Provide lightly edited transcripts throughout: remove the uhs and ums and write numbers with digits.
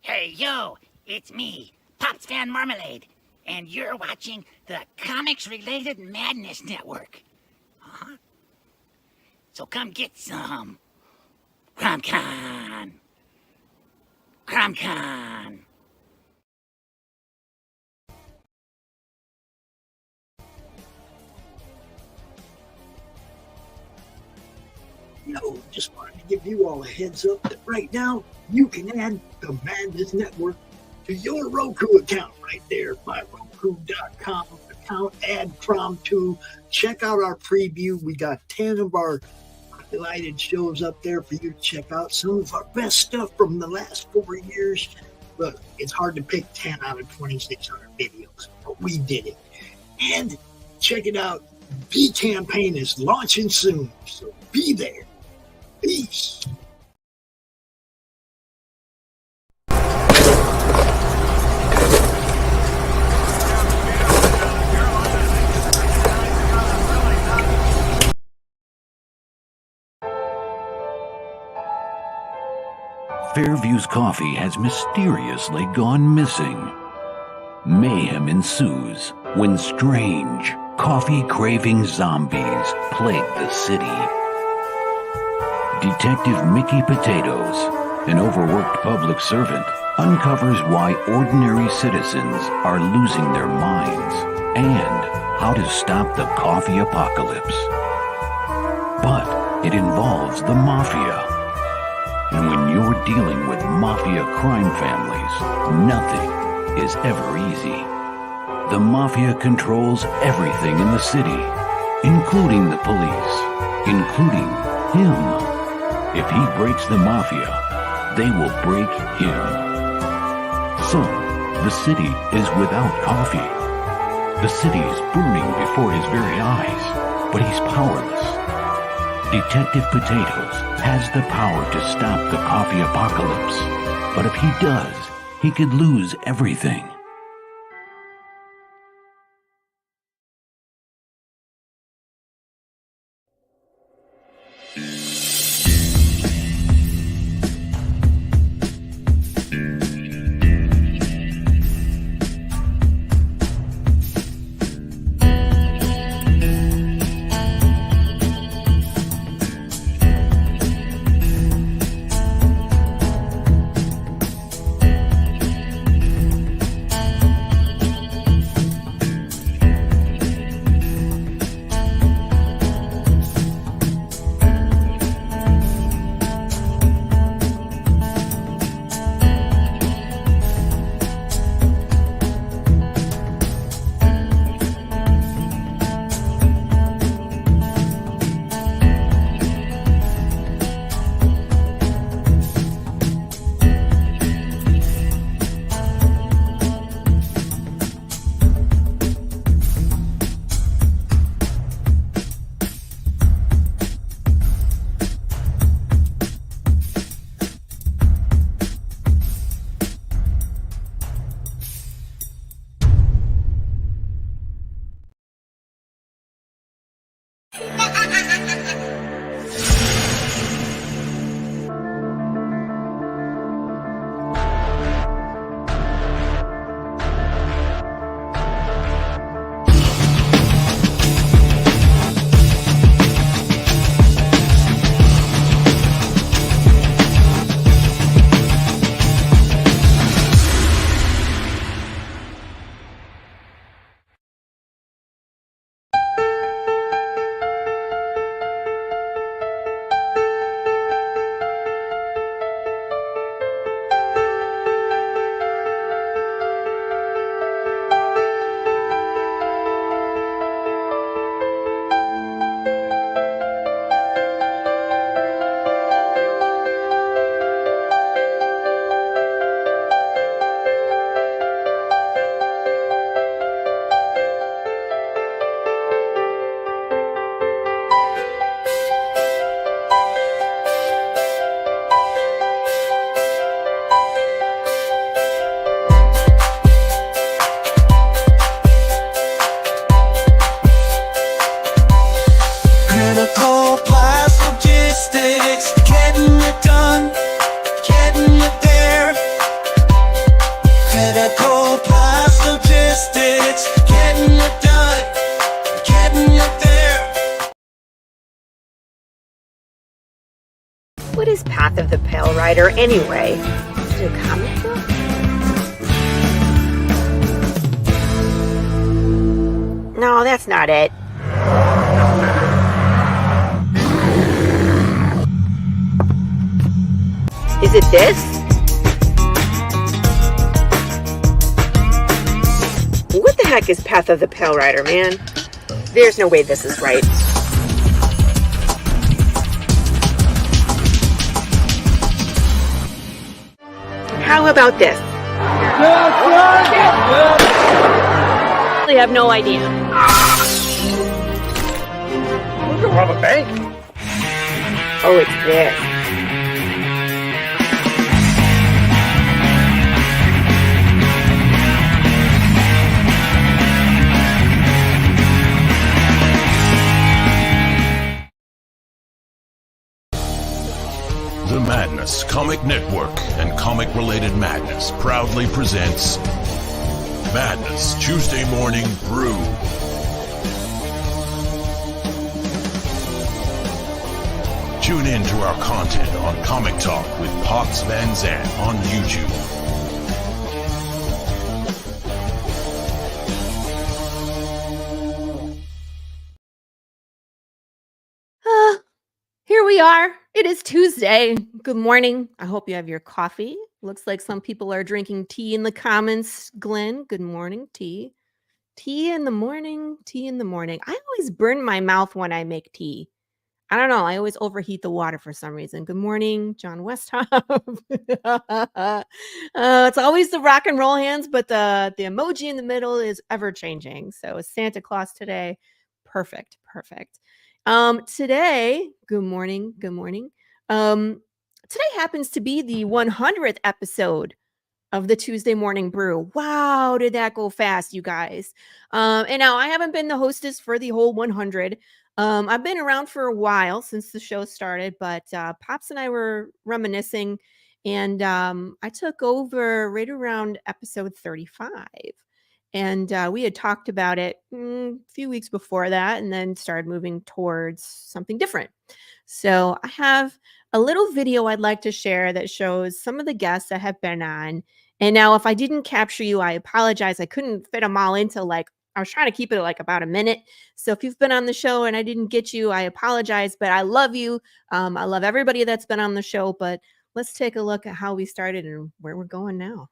Hey, yo, it's me, Pops Van Marmalade, and you're watching the Comics-Related Madness Network. Huh? So come get some. CromCon. CromCon. Yo, just wanted to give you all a heads up that right now you can add the Madness Network to your Roku account right there. MyRoku.com account, add Crom2. Check out our preview. We got 10 of our highlighted shows up there for you to check out. Some of our best stuff from the last 4 years. Look, it's hard to pick 10 out of 2,600 videos, but we did it. And check it out. The campaign is launching soon, so be there. Peace. Fairview's coffee has mysteriously gone missing. Mayhem ensues when strange, coffee-craving zombies plague the city. Detective Mickey Potatoes, an overworked public servant, uncovers why ordinary citizens are losing their minds and how to stop the coffee apocalypse. But it involves the mafia. And when you're dealing with mafia crime families, nothing is ever easy. The mafia controls everything in the city, including the police, including him. If he breaks the mafia, they will break him. So, the city is without coffee. The city is burning before his very eyes, but he's powerless. Detective Potatoes has the power to stop the coffee apocalypse, but if he does, he could lose everything. What is Path of the Pale Rider anyway? Is it a comic book? No, that's not it. Is it this? What the heck is Path of the Pale Rider, man? There's no way this is right. How about this? I have no idea. We can rob a bank. Oh, it's this. The Madness Comic Network and comic-related madness proudly presents Madness Tuesday Morning Brew. Tune in to our content on Comic Talk with Pops Van Zandt on YouTube. Here we are. It is Tuesday. Good morning. I hope you have your coffee. Looks like some people are drinking tea in the comments. Glenn, good morning. Tea. Tea in the morning. Tea in the morning. I always burn my mouth when I make tea. I don't know. I always overheat the water for some reason. Good morning, John Westhoff. It's always the rock and roll hands, but the emoji in the middle is ever changing. So Santa Claus today. Perfect. Today, good morning. Today happens to be the 100th episode of the Tuesday Morning Brew. Wow, did that go fast, you guys? And now I haven't been the hostess for the whole 100. I've been around for a while since the show started, but Pops and I were reminiscing, and I took over right around episode 35. And we had talked about it a few weeks before that and then started moving towards something different. So I have a little video I'd like to share that shows some of the guests that have been on. And now if I didn't capture you, I apologize. I couldn't fit them all into I was trying to keep it like about a minute. So if you've been on the show and I didn't get you, I apologize, but I love you. I love everybody that's been on the show, but let's take a look at how we started and where we're going now.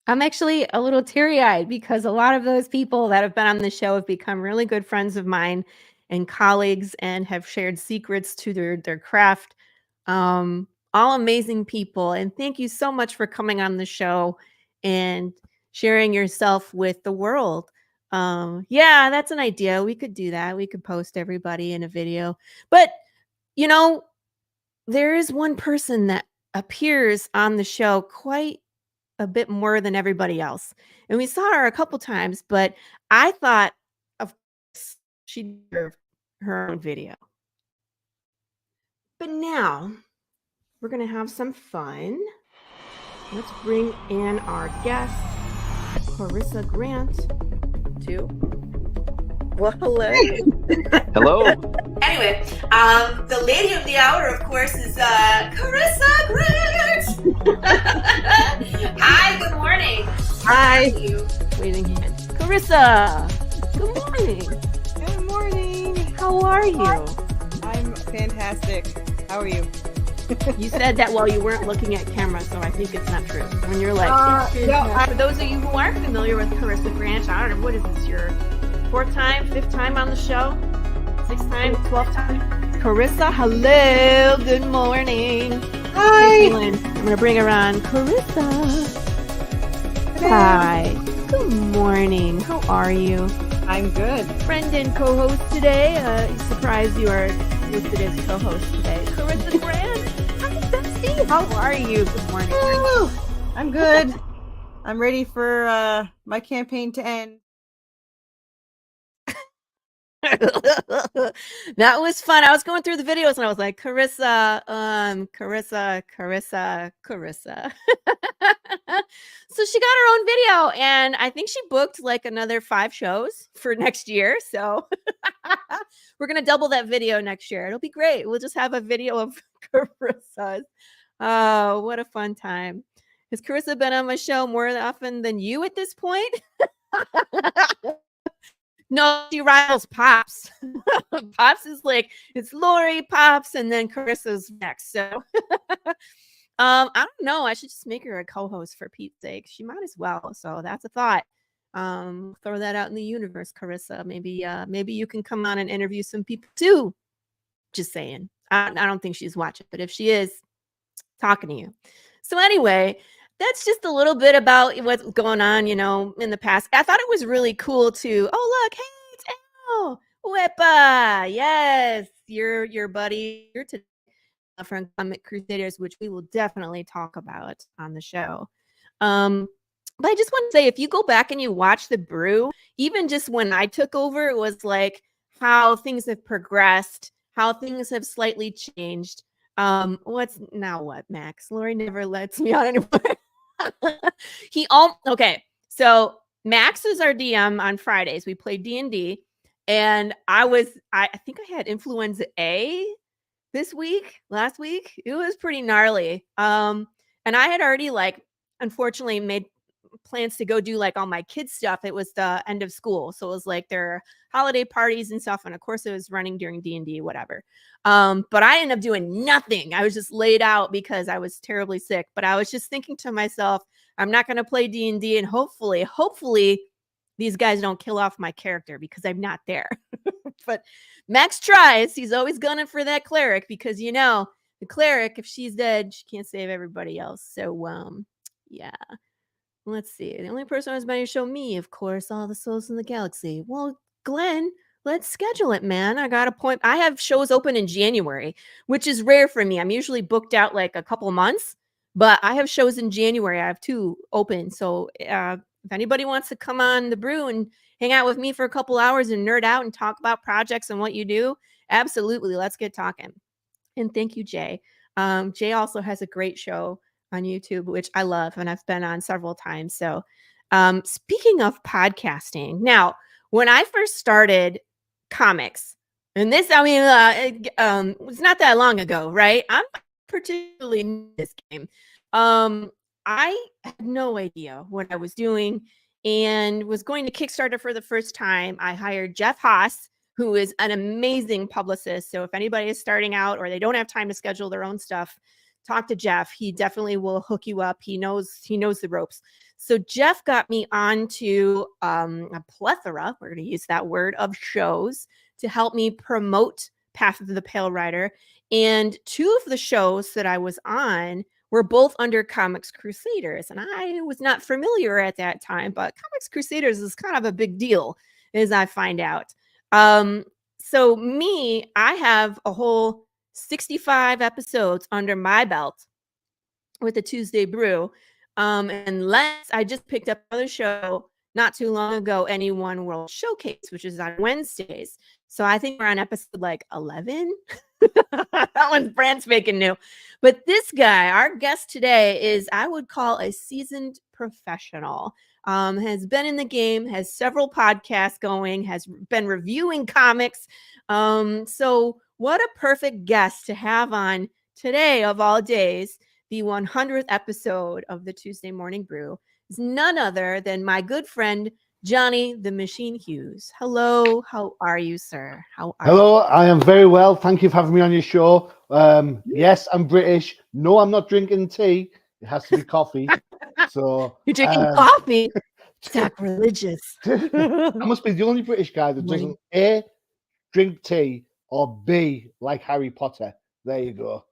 I'm actually a little teary-eyed because a lot of those people that have been on the show have become really good friends of mine and colleagues and have shared secrets to their craft. All amazing people. And thank you so much for coming on the show and sharing yourself with the world. Yeah, that's an idea. We could do that. We could post everybody in a video. But, there is one person that appears on the show quite a bit more than everybody else. And we saw her a couple times, but I thought, of course, she deserved her own video. But now we're going to have some fun. Let's bring in our guest, Clarissa Grant, too. Well, hello. Hello. Anyway, the lady of the hour, of course, is Clarissa Grant. Hi, good morning. Hi. How are you? Waiting hand. Clarissa, good morning. Good morning. How are you? I'm fantastic. How are you? You said that while you weren't looking at camera, so I think it's not true. When you're like, for those of you who aren't familiar with Carissa Branch, I don't know, what is this, your 4th time, 5th time on the show? 6th time, 12th time? Carissa, hello, good morning. Hi. I'm going to bring her on. Carissa. Hi. Good morning. How are you? I'm good. Friend and co-host today. Surprised you are listed as co-host today. Carissa Brand. Hi, Bestie. How are you? Good morning. Woo! I'm good. I'm ready for my campaign to end. That was fun. I was going through the videos and I was like, Carissa. So she got her own video and I think she booked like another 5 shows for next year. So we're going to double that video next year. It'll be great. We'll just have a video of Carissa's. Oh, what a fun time. Has Carissa been on my show more often than you at this point? No, she rivals Pops. Pops is like, it's Laurie, Pops, and then Carissa's next. So I don't know. I should just make her a co-host for Pete's sake. She might as well. So that's a thought. Throw that out in the universe, Carissa. Maybe you can come on and interview some people too. Just saying. I don't think she's watching, but if she is, talking to you. So anyway, that's just a little bit about what's going on, in the past. I thought it was really cool to, oh, look, hey, it's Al. Whippa. Yes, your buddy. You're today from Comics Crusaders, which we will definitely talk about on the show. But I just want to say, if you go back and you watch the Brew, even just when I took over, it was like how things have progressed, how things have slightly changed. What, Max? Laurie never lets me on anymore. Okay. So Max is our DM on Fridays. We played D&D, and I think I had influenza A last week. It was pretty gnarly. And I had already unfortunately made plans to go do all my kids stuff. It was the end of school, so it was their holiday parties and stuff, and of course it was running during D&D, whatever. But I ended up doing nothing. I was just laid out because I was terribly sick. But I was just thinking to myself, I'm not going to play D&D, and hopefully these guys don't kill off my character because I'm not there. But Max tries. He's always gunning for that cleric because the cleric, if she's dead, she can't save everybody else. So yeah. Let's see. The only person who's been to show me, of course, all the souls in the galaxy. Well, Glenn, let's schedule it, man. I got a point. I have shows open in January, which is rare for me. I'm usually booked out a couple months, but I have shows in January. I have 2 open. So if anybody wants to come on the Brew and hang out with me for a couple hours and nerd out and talk about projects and what you do, absolutely. Let's get talking. And thank you, Jay. Jay also has a great show on YouTube, which I love, and I've been on several times. So speaking of podcasting, now, when I first started comics, and this, it's not that long ago, right? I'm particularly new to this game. I had no idea what I was doing and was going to Kickstarter for the first time. I hired Jeff Haas, who is an amazing publicist. So if anybody is starting out or they don't have time to schedule their own stuff, talk to Jeff. He definitely will hook you up. He knows the ropes. So Jeff got me onto a plethora, we're going to use that word, of shows to help me promote Path of the Pale Rider. And 2 of the shows that I was on were both under Comics Crusaders. And I was not familiar at that time, but Comics Crusaders is kind of a big deal, as I find out. So I have a whole 65 episodes under my belt with the Tuesday Brew. And I just picked up another show not too long ago, Any One World Showcase, which is on Wednesdays. So I think we're on episode 11. That one's brand spanking new. But this guy, our guest today, is, I would call, a seasoned professional. Has been in the game, has several podcasts going, has been reviewing comics. So what a perfect guest to have on today, of all days, the 100th episode of the Tuesday Morning Brew, is none other than my good friend, Johnny the Machine Hughes. Hello, how are you, sir? How are Hello, I am very well. Thank you for having me on your show. Yes, I'm British. No, I'm not drinking tea. It has to be coffee. So you? You're drinking coffee? Sacrilegious. I must be the only British guy that doesn't A, drink tea, or B, like Harry Potter. There you go.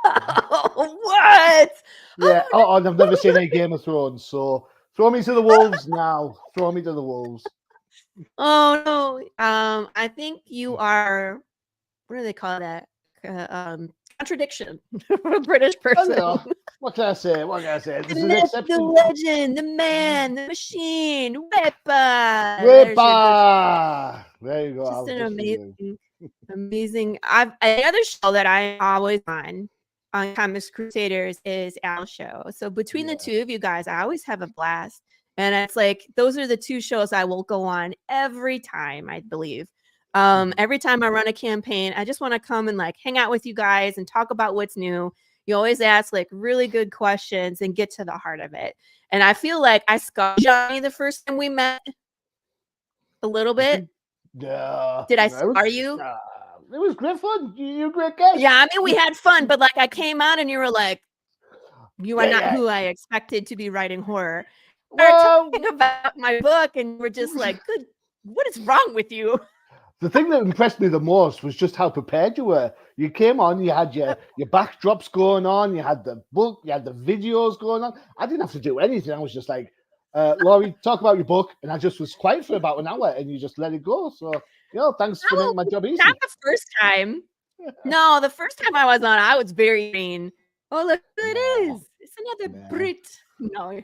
What? Yeah. Oh, and I've never seen any Game of Thrones. So throw me to the wolves now. Throw me to the wolves. Oh no. I think you are. What do they call that? Contradiction for a British person. Hello. What can I say? What can I say? This The is myth, exception. the legend, the man, the machine, Whippa. Whippa. There you go. Just an amazing. Another show that I'm always on Comics Crusaders is Al's show. So between the two of you guys, I always have a blast. And it's like those are the two shows I will go on every time, I believe. Every time I run a campaign, I just want to come and like hang out with you guys and talk about what's new. You always ask like really good questions and get to the heart of it. And I feel like I scarred Johnny the first time we met a little bit. Yeah. Did I scar you? It was great fun. You're a great guest. Yeah, I mean, we had fun, but like I came out and you were like, you are not who I expected to be writing horror. Well, talking about my book and we're just like, good, what is wrong with you? The thing that impressed me the most was just how prepared you were. You came on, you had your backdrops going on, you had the book, you had the videos going on. I didn't have to do anything. I was just like, Laurie, talk about your book. And I just was quiet for about an hour and you just let it go. So, thanks for making my job easy. Not the first time. No, the first time I was on, I was very green. Oh, look who it is. It's another Brit. No.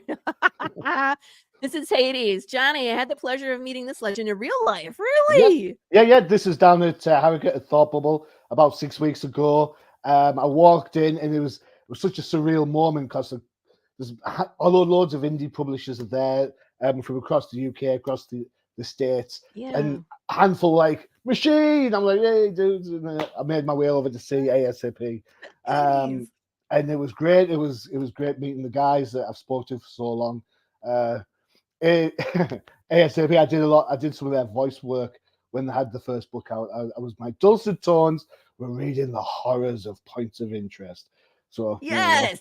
This is Hades. Johnny, I had the pleasure of meeting this legend in real life. Really? Yeah. This is down at Harrogate at Thought Bubble about 6 weeks ago. I walked in and it was such a surreal moment because there's loads of indie publishers are there from across the UK, across the States. Yeah. And a handful like, machine. I'm like, hey, dude. And I made my way over to see ASAP. And it was great. It was great meeting the guys that I've spoken to for so long. ASAP, I did some of their voice work when they had the first book out. I was my dulcet tones were reading the horrors of Points of Interest. So yes,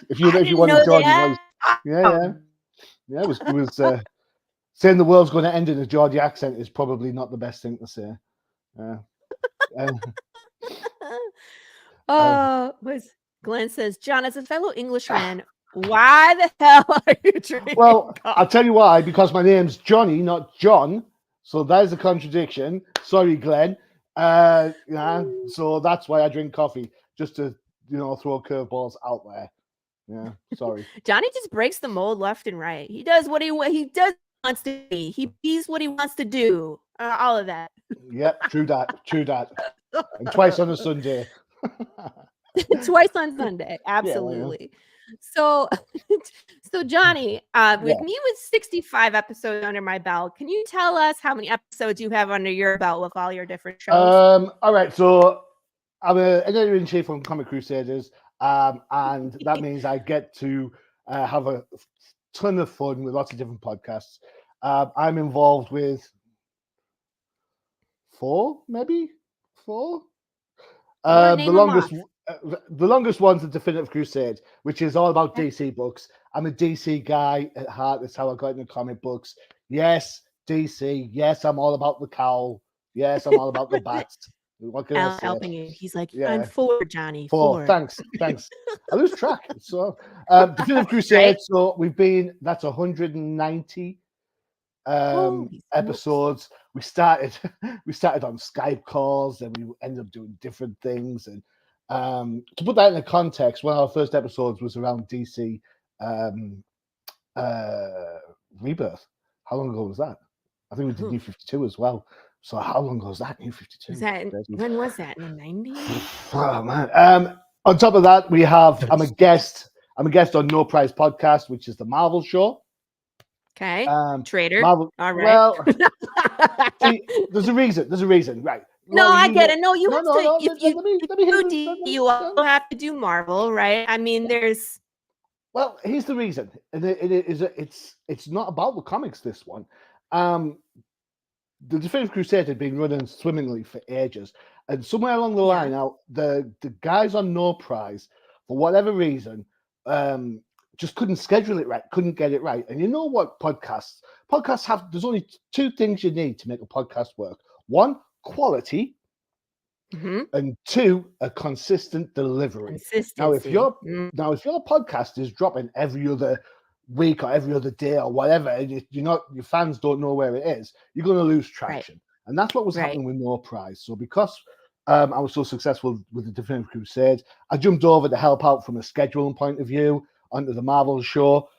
if you want to Geordie voice, it was saying the world's going to end in a Geordie accent is probably not the best thing to say. Glenn says, John, as a fellow Englishman, why the hell are you drinking? Well, I'll tell you why, because my name's Johnny, not John. So there's a contradiction. Sorry, Glenn. So that's why I drink coffee, just to throw curveballs out there. Yeah, sorry. Johnny just breaks the mold left and right. He does what he wants to be. He bees what he wants to do. All of that. Yep, true that. And twice on a Sunday. Twice on Sunday, absolutely. So Johnny, with me with 65 episodes under my belt, can you tell us how many episodes you have under your belt with all your different shows? All right, so I'm an editor-in-chief on Comics Crusaders, and that means I get to have a ton of fun with lots of different podcasts. I'm involved with four. The longest one's the Definitive Crusade, which is all about DC books. I'm a DC guy at heart. That's how I got into comic books. Yes, DC. Yes, I'm all about the cowl. Yes, I'm all about the bats. What can I say? Helping you. He's like, I'm four, Johnny. Four. Thanks. I lose track. So, Definitive Crusade. So that's 190 episodes. We started on Skype calls, and we ended up doing different things. And to put that into context, one of our first episodes was around DC Rebirth. How long ago was that? I think we did New 52 as well. So how long ago was that? New 52. When was that? In the 90s? Oh man. On top of that, I'm a guest on No Price Podcast, which is the Marvel show. Okay. Trader. Marvel. All right. Well, see, there's a reason, right? No, I get it. No, you have to. If you also have to do Marvel, right? I mean, there's Well, here's the reason, and it's not about the comics. This one, the Definitive Crusade had been running swimmingly for ages, and somewhere along the line, now the guys on No Prize, for whatever reason, just couldn't schedule it right, couldn't get it right. And you know what? Podcasts have. There's only two things you need to make a podcast work: one, quality. And two, a consistent delivery. Now, if your podcast is dropping every other week or every other day or whatever, and your fans don't know where it is, you're going to lose traction. Right. And that's what was happening with No Prize. So because I was so successful with the Definitive Crusade, I jumped over to help out from a scheduling point of view onto the Marvel show.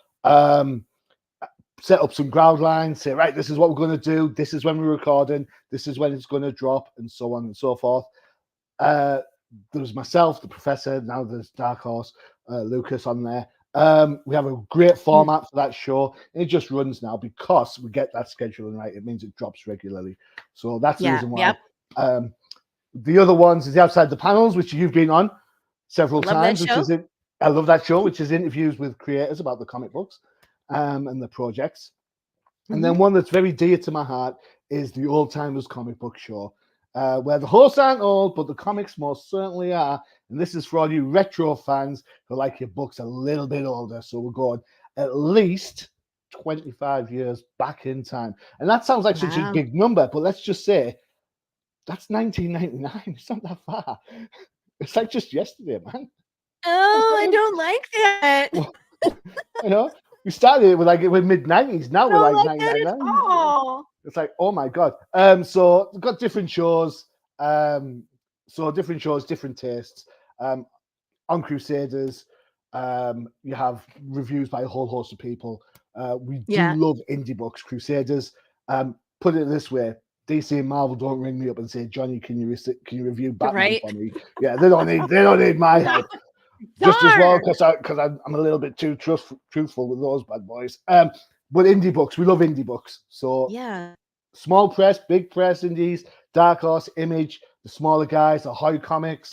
Set up some ground lines, say, right, this is what we're going to do. This is when we're recording. This is when it's going to drop, and so on and so forth. There was myself, the professor. Now there's Dark Horse, Lucas on there. We have a great format for that show. It just runs now because we get that scheduling right. It means it drops regularly. So that's the reason why. The other ones is the Outside the Panels, which you've been on several times. I love that show, which is interviews with creators about the comic books and the projects. And then one that's very dear to my heart is the Old Timers Comic Book Show. Where the hosts aren't old, but the comics most certainly are. And this is for all you retro fans who like your books a little bit older. So we're going at least 25 years back in time. And that sounds like such a big number, but let's just say that's 1999. It's not that far. It's like just yesterday, man. Oh, I don't like that. You know, we started with mid-90s. Now we're like 1999. Oh. It's like, oh my God. So we've got different shows. Different shows, different tastes. On Crusaders, you have reviews by a whole host of people. We do love indie books. Crusaders. Put it this way: DC and Marvel don't ring me up and say, "Johnny, can you review Batman for me?" Yeah, they don't need my help. Just as well because I'm a little bit too truthful with those bad boys. But indie books, we love indie books. So small press, big press indies, Dark Horse, Image, the smaller guys, the Hoy Comics,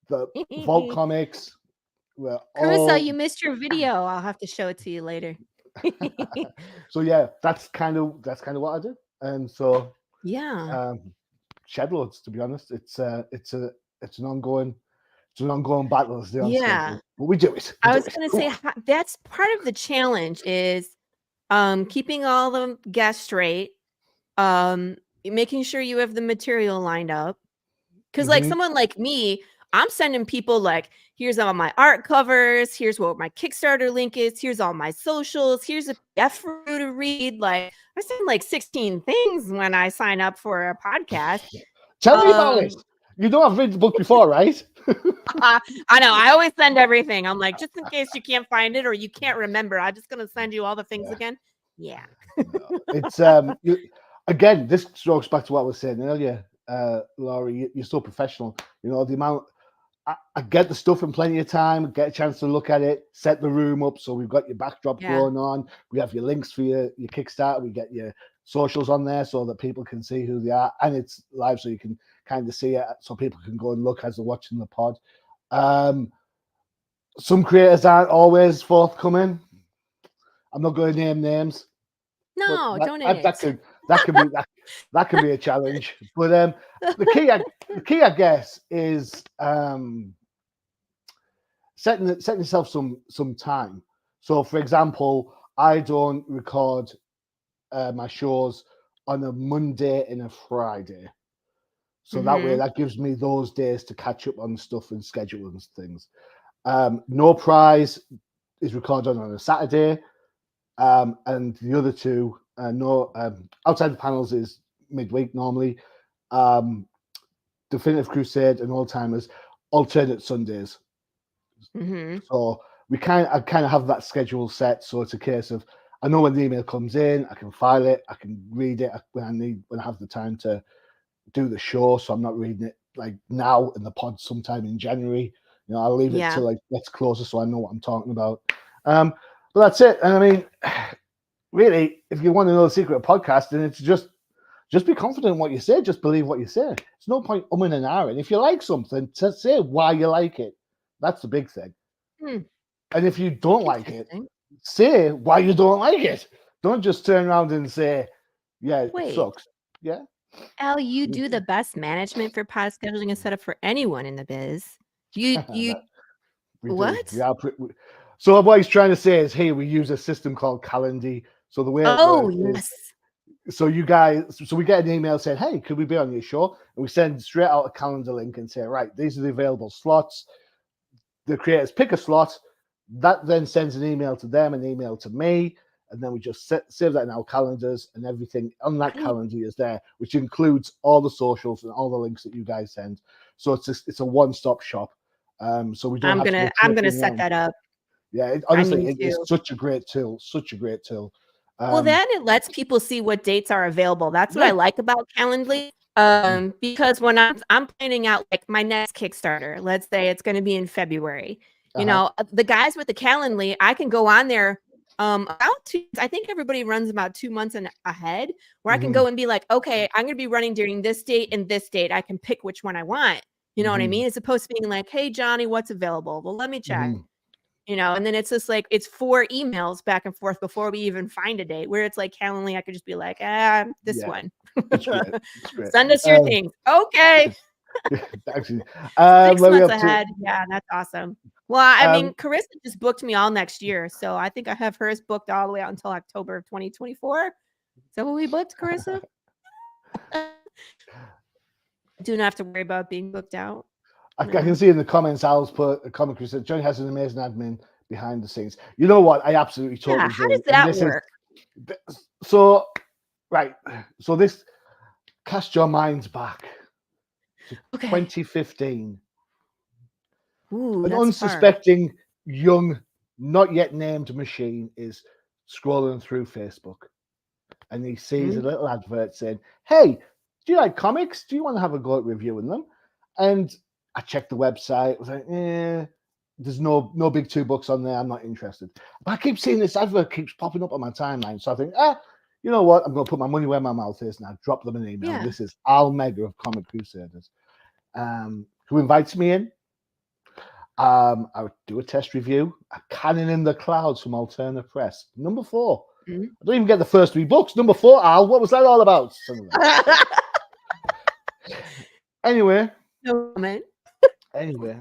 the Vault Comics. Kurtisfujita, you missed your video. I'll have to show it to you later. So yeah, that's kind of what I do. And so shed loads, to be honest. It's an ongoing battle. But we do it. I was going to say that's part of the challenge is keeping all the guests straight, making sure you have the material lined up. Because like someone like me, I'm sending people like, here's all my art covers, here's what my Kickstarter link is, here's all my socials, here's a PDF for you to read. Like I send like 16 things when I sign up for a podcast. Tell me about it. You know I've read the book before, right? I know. I always send everything. I'm like, just in case you can't find it or you can't remember, I'm just going to send you all the things again. Yeah. It's again, this strokes back to what I was saying earlier, Laurie. You're so professional. You know, the amount I get the stuff in plenty of time, get a chance to look at it, set the room up. So we've got your backdrop going on. We have your links for your Kickstarter. We get your socials on there so that people can see who they are. And it's live so you can kind of see it so people can go and look as they're watching the pod. Some creators aren't always forthcoming. I'm not going to name names. No, don't name it. That can be a challenge. But the key, I guess, is setting yourself some time. So, for example, I don't record my shows on a Monday and a Friday. So that way, that gives me those days to catch up on stuff and schedule and things. No Prize is recorded on a Saturday, and the other two, Outside the Panels is midweek normally. Definitive Crusade and Old Timers alternate Sundays. So I kind of have that schedule set. So it's a case of I know when the email comes in, I can file it, I can read it when I have the time to do the show. So I'm not reading it like now in the pod sometime in January. You know, I'll leave it till like gets closer so I know what I'm talking about. But that's it. And I mean, really, if you want to know the secret of podcasting, it's just be confident in what you say. Just believe what you say. It's no point and ahhing. If you like something, say why you like it. That's the big thing. And if you don't like it, Interesting. say why you don't like it. Don't just turn around and say, yeah, it Wait. sucks. Yeah. Al, you do the best management for pod scheduling and setup for anyone in the biz. You We what? do. So what he's trying to say is, hey, we use a system called Calendly. So the way it works Yes. is, so you guys, so we get an email saying, hey, could we be on your show? And we send straight out a calendar link and say, right, these are the available slots. The creators pick a slot. That then sends an email to them, an email to me, and then we just save that in our calendars, and everything on that calendar is there, which includes all the socials and all the links that you guys send. So it's a one-stop shop. So we don't. I'm gonna set that up. Yeah, honestly, it's such a great tool. Such a great tool. Well, then it lets people see what dates are available. That's what I like about Calendly. Because when I'm planning out like my next Kickstarter, let's say it's going to be in February. You know, the guys with the Calendly, I can go on there I think everybody runs about 2 months ahead, where I can go and be like, okay, I'm going to be running during this date and this date. I can pick which one I want. You know what I mean? As opposed to being like, hey, Johnny, what's available? Well, let me check. You know, and then it's just like, it's 4 emails back and forth before we even find a date, where it's like Calendly, I could just be like, this one. It's great. It's great. Send us your things. Okay. Actually, 6 months ahead. Yeah, that's awesome. Well, I mean, Carissa just booked me all next year, so I think I have hers booked all the way out until October of 2024. Is that what we booked, Carissa? Do not have to worry about being booked out. I can see in the comments, Al's put a comment. Said Johnny has an amazing admin behind the scenes. You know what? I absolutely totally how does that work? So this cast your minds back to 2015. Ooh, an unsuspecting young, not yet named machine is scrolling through Facebook, and he sees a little advert saying, "Hey, do you like comics? Do you want to have a go at reviewing them?" And I checked the website. I was like, there's no big $2 on there. I'm not interested. But I keep seeing this advert keeps popping up on my timeline. So I think, you know what? I'm going to put my money where my mouth is, and I drop them an email. Yeah. This is Al Mega of Comics Crusaders, who invites me in. I would do a test review. A Cannon in the Clouds from Alternative Press, number 4. I don't even get the first 3 books. Number 4, Al. What was that all about? Anyway. No comment. Anyway,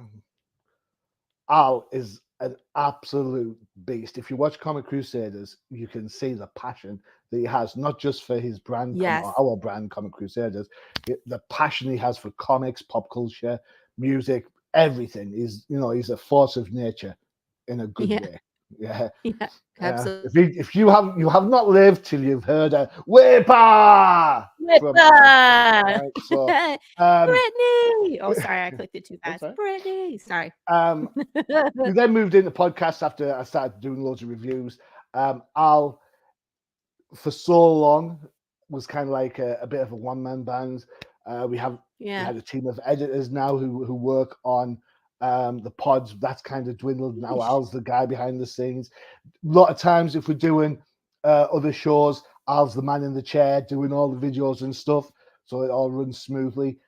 Al is an absolute beast. If you watch Comics Crusaders, you can see the passion that he has, not just for his brand, our brand, Comics Crusaders, the passion he has for comics, pop culture, music, everything. He's a force of nature in a good way. Yeah, absolutely. If you have not lived till you've heard a Whipper! Right, so, Brittany! Oh, sorry, I clicked it too fast. Brittany, sorry. We then moved into podcasts after I started doing loads of reviews. Al, for so long, was kind of like a bit of a one-man band. We had a team of editors now who work on the pods. That's kind of dwindled now. Al's the guy behind the scenes. A lot of times, if we're doing other shows, Al's the man in the chair doing all the videos and stuff, so it all runs smoothly.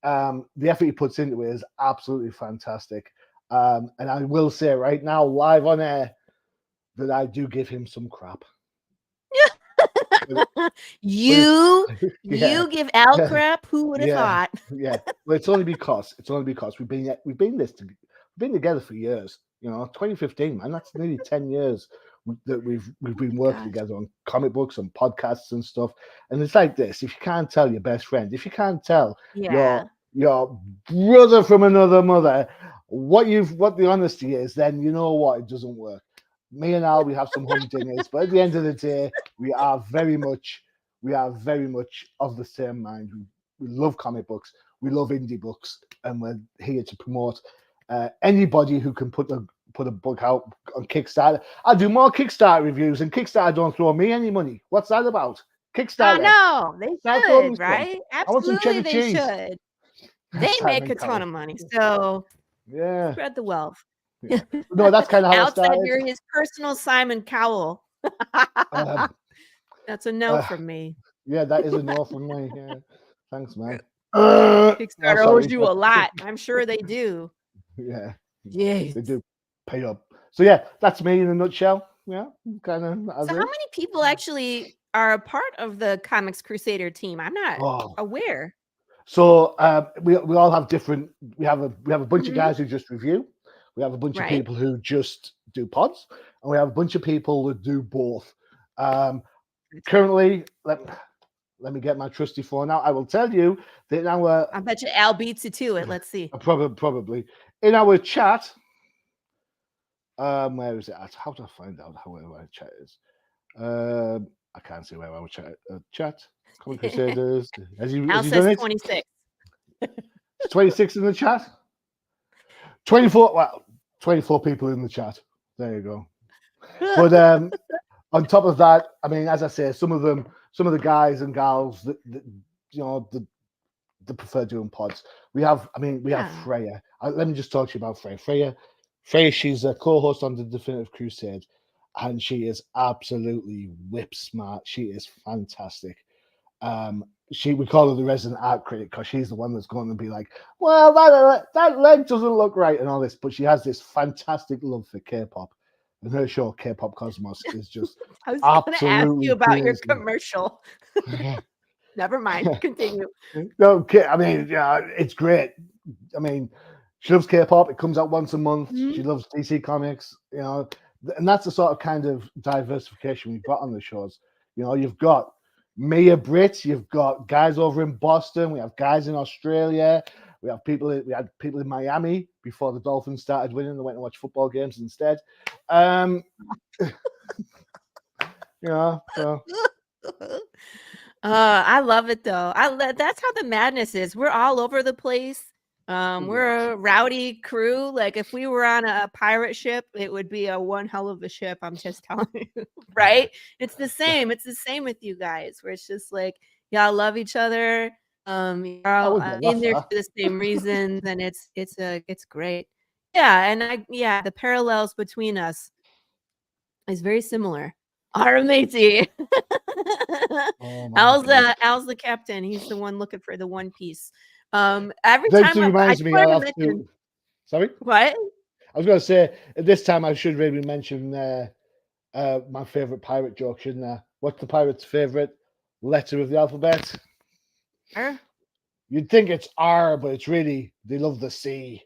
The effort he puts into it is absolutely fantastic. And I will say right now, live on air, that I do give him some crap. You give Al crap? Who would have thought? Yeah, well, it's only because we've been together for years. 2015, man. That's nearly 10 years that we've been working together on comic books and podcasts and stuff. And it's like this: if you can't tell your best friend, if you can't tell your brother from another mother what the honesty is, then you know what, it doesn't work. Me and Al, we have some humdingers, but at the end of the day, we are very much of the same mind. We love comic books, we love indie books, and we're here to promote anybody who can put a book out on Kickstarter. I do more Kickstarter reviews, and Kickstarter don't throw me any money. What's that about? Kickstarter. I know they should, right? Absolutely, they should. They make a ton of money, so spread the wealth. Yeah. No, that's kind of how outside you're his personal Simon Cowell. That's a no from me. Yeah, that is a no from me. Yeah. Thanks, man. Kickstarter owes you a lot. I'm sure they do. Yeah. Yes. They do pay up. So yeah, that's me in a nutshell. Yeah, kind of. So how many people actually are a part of the Comics Crusader team? I'm not aware. So we all have different. We have a bunch of Mhm. guys who just review. We have a bunch of people who just do pods, and we have a bunch of people that do both. Currently, let me get my trusty phone out. I will tell you that now. I bet you Al beats you to it. Let's see. Probably in our chat. Where is it at? How do I find out where our chat is? I can't see where our chat. Comics Crusaders. Has he Al done says it? 26. 26 in the chat. 24. Well, 24 people in the chat. There you go. But on top of that, I mean, as I say, some of the guys and gals that prefer doing pods. We have Freya. Let me just talk to you about Freya. Freya, she's a co-host on the Definitive Crusade, and she is absolutely whip smart. She is fantastic. We call her the resident art critic because she's the one that's going to be like, well, that leg doesn't look right and all this, but she has this fantastic love for K-pop, and her show K-pop Cosmos is just I was going to ask you about your crazy. commercial. Never mind. Continue. No, I mean, yeah, it's great. I mean, she loves K-pop. It comes out once a month. Mm-hmm. She loves DC Comics, and that's the sort of kind of diversification we've got on the shows. You've got Mia Brit, you've got guys over in Boston, we have guys in Australia, we had people in Miami before the Dolphins started winning. They went to watch football games instead. So. I love it though. That's how the madness is. We're all over the place. We're a rowdy crew. Like if we were on a pirate ship, it would be a one hell of a ship. I'm just telling you, right? It's the same. It's the same with you guys, where it's just like y'all love each other. You're all in there for the same reasons, and it's great. Yeah, and the parallels between us is very similar. Our matey. Al's the captain. He's the one looking for the one piece. Every time reminds me, sorry? What? I was going to say, at this time, I should maybe mention my favorite pirate joke, shouldn't I? What's the pirate's favorite letter of the alphabet? R? You'd think it's R, but it's really, they love the C.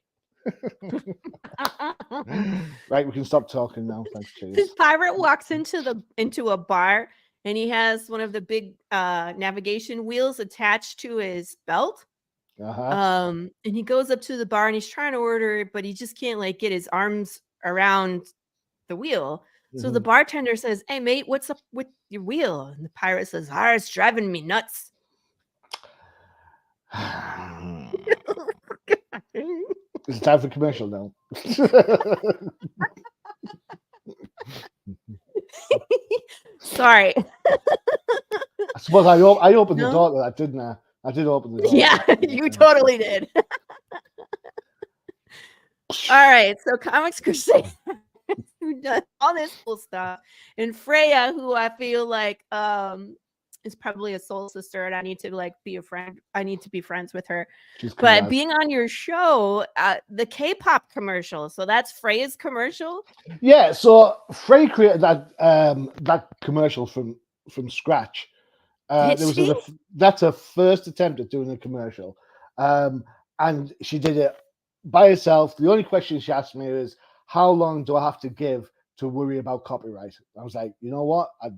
Right, we can stop talking now. Thanks, cheers. This pirate walks into a bar, and he has one of the big navigation wheels attached to his belt. And he goes up to the bar and he's trying to order, but he just can't get his arms around the wheel. So the bartender says, "Hey mate, what's up with your wheel?" And the pirate says, "It's driving me nuts." It's time for commercial now. Sorry. I suppose I opened the door to that, didn't I? I did open the door. Yeah, you totally did. All right, so Comics Crusaders, who does all this cool stuff, and Freya, who I feel like is probably a soul sister, and I need to be a friend. I need to be friends with her. But being on your show, the K-pop commercial, so that's Freya's commercial. Yeah, so Freya created that commercial from scratch. That's her first attempt at doing a commercial, and she did it by herself. The only question she asked me is, "How long do I have to give to worry about copyright?" I was like, you know what? I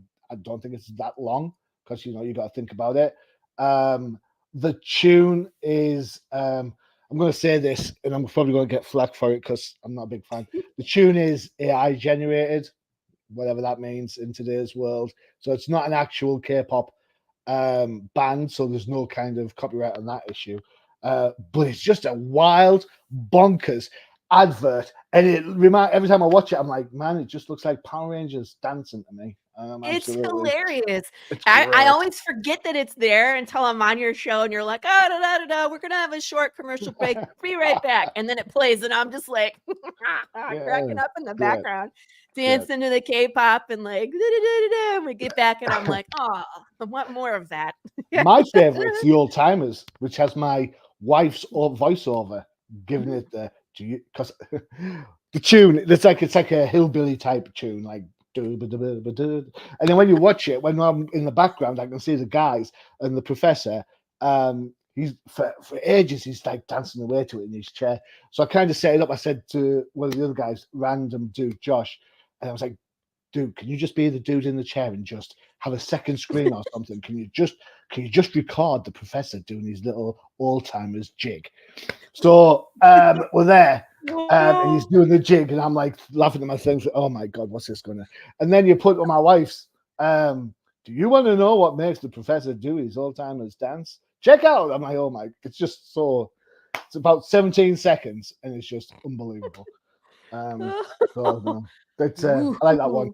don't think it's that long because you got to think about it. The tune is I'm going to say this, and I'm probably going to get flack for it because I'm not a big fan. The tune is AI generated, whatever that means in today's world. So it's not an actual K-pop band, so there's no kind of copyright on that issue. But it's just a wild, bonkers advert, and every time I watch it, I'm like, man, it just looks like Power Rangers dancing to me. It's hilarious. I always forget that it's there until I'm on your show, and you're like, we're gonna have a short commercial break. Be right back, and then it plays, and I'm just like cracking up in the background, dancing to the K-pop, and we get back, and I'm like, I want more of that. My favorite's the Old Timers, which has my wife's voiceover giving it because the tune. It's like a hillbilly type of tune, like. And then when you watch it, when I'm in the background, I can see the guys and the professor. He's for ages he's like dancing away to it in his chair. So I kind of set it up. I said to one of the other guys, random dude, Josh, and I was like, dude, can you just be the dude in the chair and just have a second screen or something? Can you just record the professor doing his little old-timers jig? So we're there, and he's doing the jig, and I'm like laughing at my things. Oh my god, what's this gonna? And then you put on my wife's. Do you want to know what makes the professor do his old-timers dance? Check out. I'm like, oh my, it's just so. It's about 17 seconds, and it's just unbelievable. That's I like that one.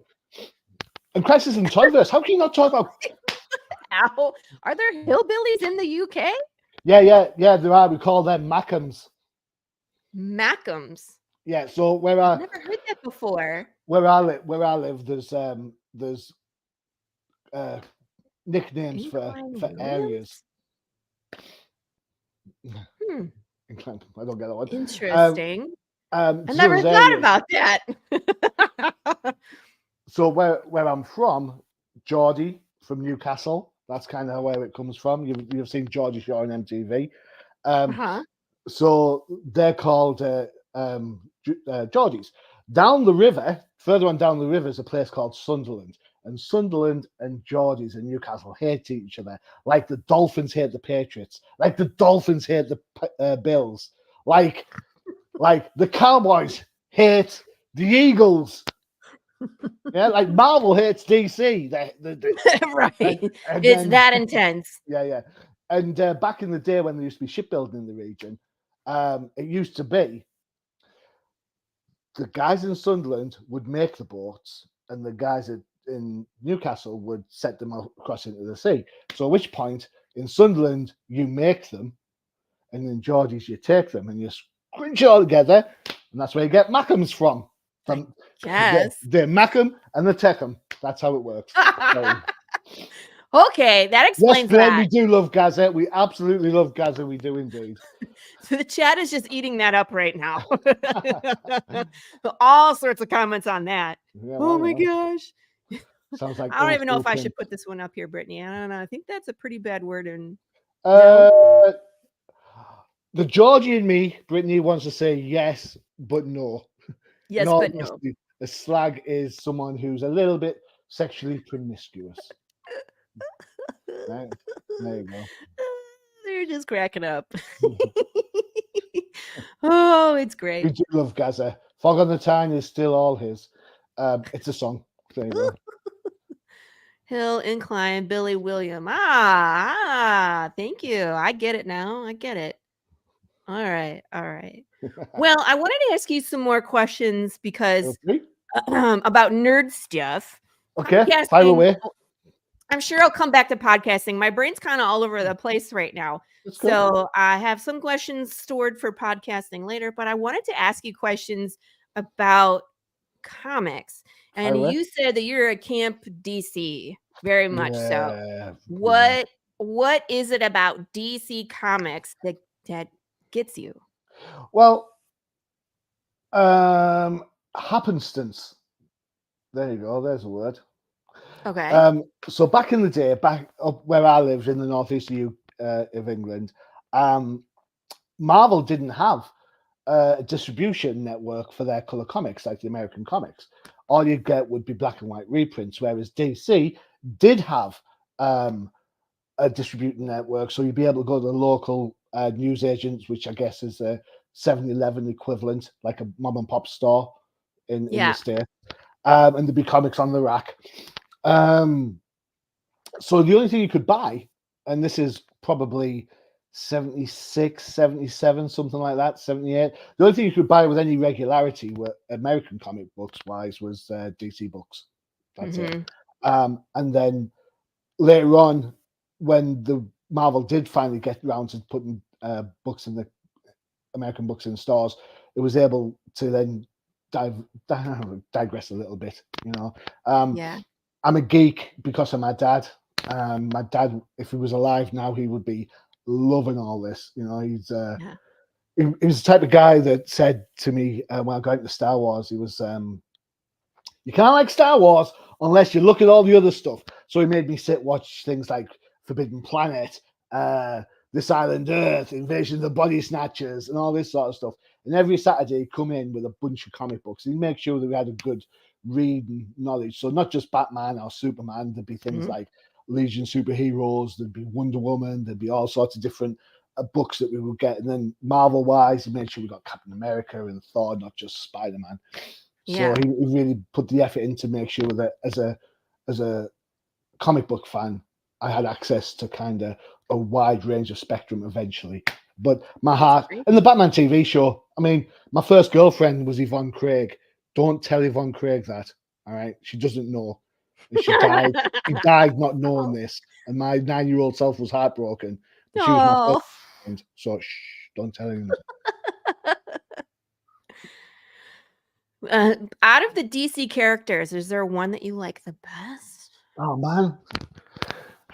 And Crisis in Toyverse. How can you not talk about? Ow. Are there hillbillies in the UK? Yeah. There are. We call them Mackhams. Mackhams. Yeah. So I've never heard that before. Where I live, there's nicknames for areas. I don't get that one. Interesting. I never thought about that. So where I'm from, Geordie from Newcastle. That's kind of where it comes from. You've seen Geordie Shore on MTV. So they're called Geordies. Down the river, further on down the river, is a place called Sunderland. And Sunderland and Geordies and Newcastle hate each other, like the Dolphins hate the Patriots, like the Dolphins hate the Bills, like the Cowboys hate the Eagles. Yeah, like Marvel hates DC. Right. It's that intense. Yeah. And back in the day when there used to be shipbuilding in the region, it used to be the guys in Sunderland would make the boats and the guys in Newcastle would set them across into the sea. So at which point in Sunderland you make them, and in Geordies you take them and you scrunch it all together, and that's where you get Mackhams from. Yes, the Mackham and the Techam. That's how it works. Okay, that explains that. We do love Gaza. We absolutely love Gaza. We do indeed. So the chat is just eating that up right now. All sorts of comments on that. Yeah, oh my gosh. Sounds like I don't even know if I should put this one up here, Brittany. I don't know. I think that's a pretty bad word. And the Georgie in me, Brittany, wants to say yes, but no. Yes, but no. A slag is someone who's a little bit sexually promiscuous. Right? There you go. They're just cracking up. Oh, it's great. We do love Gaza. Fog on the Tyne is still all his. It's a song. There you go. Hill Incline, Billy William. Thank you. I get it now. I get it. All right. Well, I wanted to ask you some more questions because about nerd stuff. Okay, fire away. I'm sure I'll come back to podcasting. My brain's kind of all over the place right now. So I have some questions stored for podcasting later, but I wanted to ask you questions about comics. And you said that you're a Camp DC, very much so. What is it about DC Comics that gets you? Well, happenstance. There you go. There's a word. Okay. So back in the day, back up where I lived in the northeast of England, Marvel didn't have a distribution network for their color comics like the American comics. All you'd get would be black and white reprints, whereas DC did have a distribution network. So you'd be able to go to the local news agents, which I guess is a 7-Eleven equivalent, like a mom and pop store in the state, and there'd be comics on the rack. So the only thing you could buy, and this is probably 76, 77, something like that, 78. The only thing you could buy with any regularity, were American comic books wise, was DC books. That's it. And then later on, when the Marvel did finally get around to putting books in the American books in stores, it was able to then digress a little bit, I'm a geek because of my dad. My dad, if he was alive now, he would be loving all this. He's he was the type of guy that said to me when I got into Star Wars, he was, you can't like Star Wars unless you look at all the other stuff. So he made me watch things like Forbidden Planet, This Island Earth, Invasion of the Body Snatchers, and all this sort of stuff. And every Saturday he'd come in with a bunch of comic books. He'd make sure that we had a good reading knowledge. So not just Batman or Superman, there'd be things like Legion Superheroes, there'd be Wonder Woman, there'd be all sorts of different books that we would get. And then Marvel-wise, he made sure we got Captain America and Thor, not just Spider-Man. Yeah. So he really put the effort in to make sure that as a comic book fan, I had access to kind of a wide range of spectrum eventually. But my heart, and the Batman TV show, I mean, my first girlfriend was Yvonne Craig. Don't tell Yvonne Craig that, all right? She doesn't know. And she died not knowing this. And my 9-year-old self was heartbroken. She was my first friend, so shh, don't tell anyone. Out of the DC characters, is there one that you like the best? Oh, man.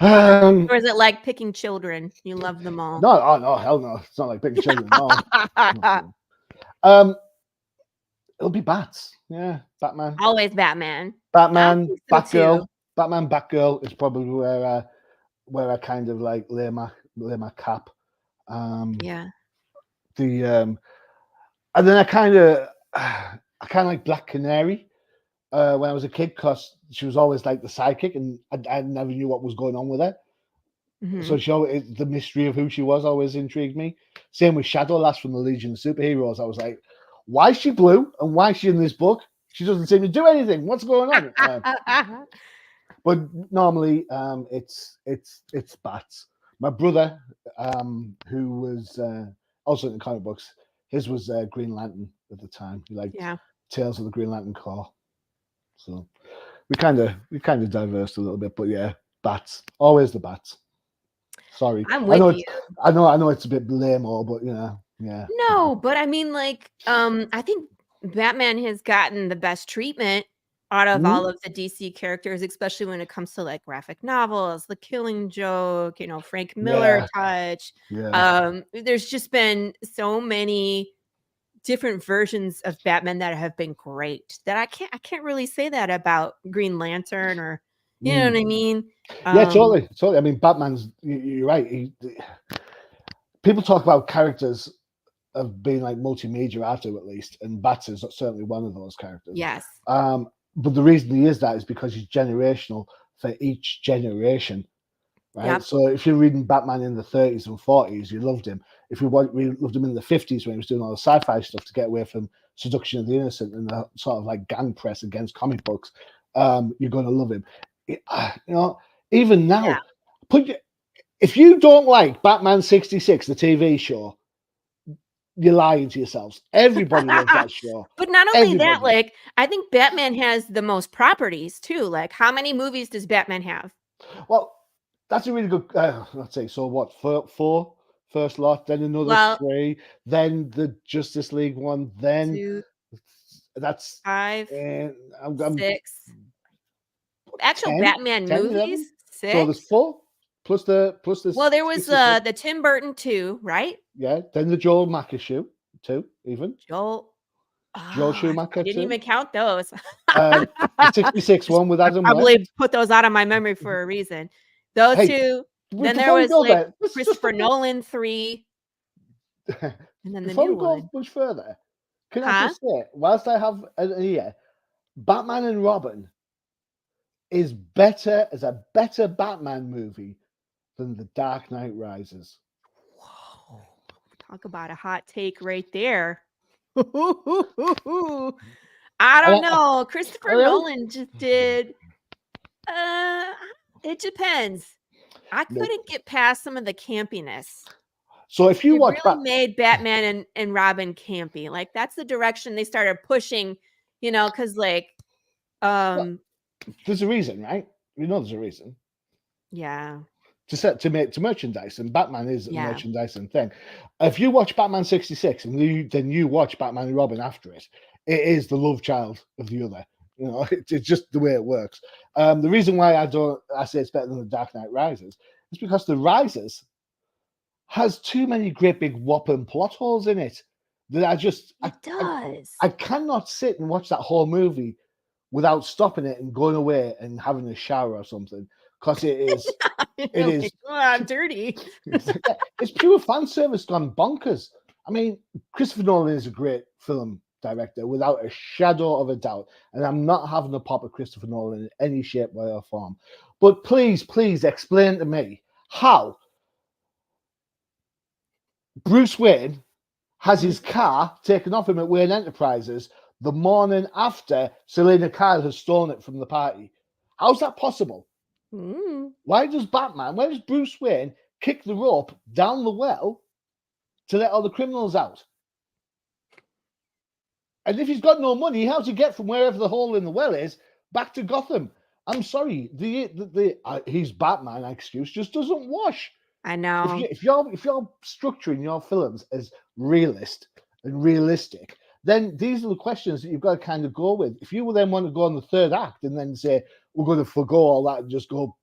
Or is it like picking children? You love them all. No, no, hell no. It's not like picking children. No. It'll be Bats. Yeah, Batman. Always Batman. Batman, so Batgirl. too. Batman, Batgirl is probably where I kind of like lay my cap. Yeah. And then I kind of like Black Canary when I was a kid, because she was always like the sidekick, and I never knew what was going on with her. So the mystery of who she was always intrigued me. Same with Shadowlass from the Legion of Superheroes. I was like, why is she blue and why is she in this book? She doesn't seem to do anything. What's going on? But normally, it's Bats. My brother, who was also in the comic books, his was Green Lantern at the time. He liked Tales of the Green Lantern Corps. So we kind of diversed a little bit, but yeah, Bats, always the Bats. Sorry, I'm with you. I know it's a bit lame, but yeah. No, but I mean, like, I think Batman has gotten the best treatment out of all of the DC characters, especially when it comes to like graphic novels, The Killing Joke, Frank Miller touch. There's just been so many different versions of Batman that have been great that I can't really say that about Green Lantern, or you know what I mean? Yeah, totally. I mean, Batman's, you're right. People talk about characters of being like multimedia actor, at least, and Bats is certainly one of those characters. Yes. But the reason he is that is because he's generational for each generation, right? Yep. So if you're reading Batman in the 30s and 40s, you loved him. If we loved him in the 50s when he was doing all the sci-fi stuff to get away from Seduction of the Innocent and the sort of like gang press against comic books, you're going to love him. Even now, if you don't like Batman 66, the TV show, you're lying to yourselves. Everybody loves that show. But not only that, like, I think Batman has the most properties too. Like, how many movies does Batman have? Well, that's a really good, let's say, so what, four first lot, then another 3, then the Justice League one, then 2, that's 5, I'm 6. Actual 10, Batman 10, movies, 11. 6. So there's 4 plus the. Well, there was the Tim Burton 2, right? Yeah, then the Joel Schumacher 2, even. Joel Schumacher. I didn't even count those. The 66 one with Adam Probably West. put those out of my memory for a reason. Those 2. Then there was like Christopher Nolan 3. And then the Before new we go one. much further, can I just say, whilst I have here, Batman and Robin is better as a better Batman movie than The Dark Knight Rises. Whoa. Talk about a hot take right there. I don't know. Christopher Nolan just did. It depends. I couldn't get past some of the campiness. So if you watch, really made Batman and Robin campy. Like that's the direction they started pushing. Because like, there's a reason, right? There's a reason. Yeah. To merchandise, and Batman is a merchandising thing. If you watch Batman 66 and then you watch Batman and Robin after it, it is the love child of the other. It's just the way it works. The reason why I say it's better than The Dark Knight Rises is because The Rises has too many great big whopping plot holes in it that It does. I cannot sit and watch that whole movie without stopping it and going away and having a shower or something, because it is it You're is like, "Oh, I'm dirty." it's pure fan service gone bonkers. I mean, Christopher Nolan is a great film director without a shadow of a doubt, and I'm not having a pop at Christopher Nolan in any shape, way, or form. But please explain to me how Bruce Wayne has his car taken off him at Wayne Enterprises the morning after Selena Kyle has stolen it from the party. How's that possible? Mm. Why does Bruce Wayne kick the rope down the well to let all the criminals out? And if he's got no money, how's he get from wherever the hole in the well is back to Gotham? I'm sorry, the he's Batman excuse just doesn't wash. I know. If you're structuring your films as realist and realistic, then these are the questions that you've got to kind of go with. If you then want to go on the third act and then say we're going to forgo all that and just go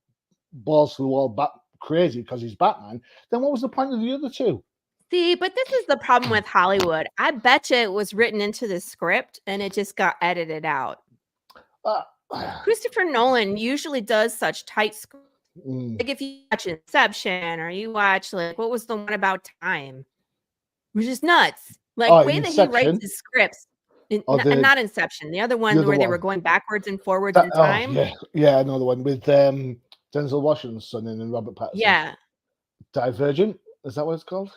balls to the wall crazy because he's Batman, then what was the point of the other two? See, but this is the problem with Hollywood. I bet you it was written into the script and it just got edited out. Christopher Nolan usually does such tight scripts. Like if you watch Inception or you watch like what was the one about time, which is nuts. Like the way that he writes his scripts, not Inception, the other one where they were going backwards and forwards in time. Yeah, another one with Denzel Washington and Robert Pattinson. Yeah, Divergent, is that what it's called?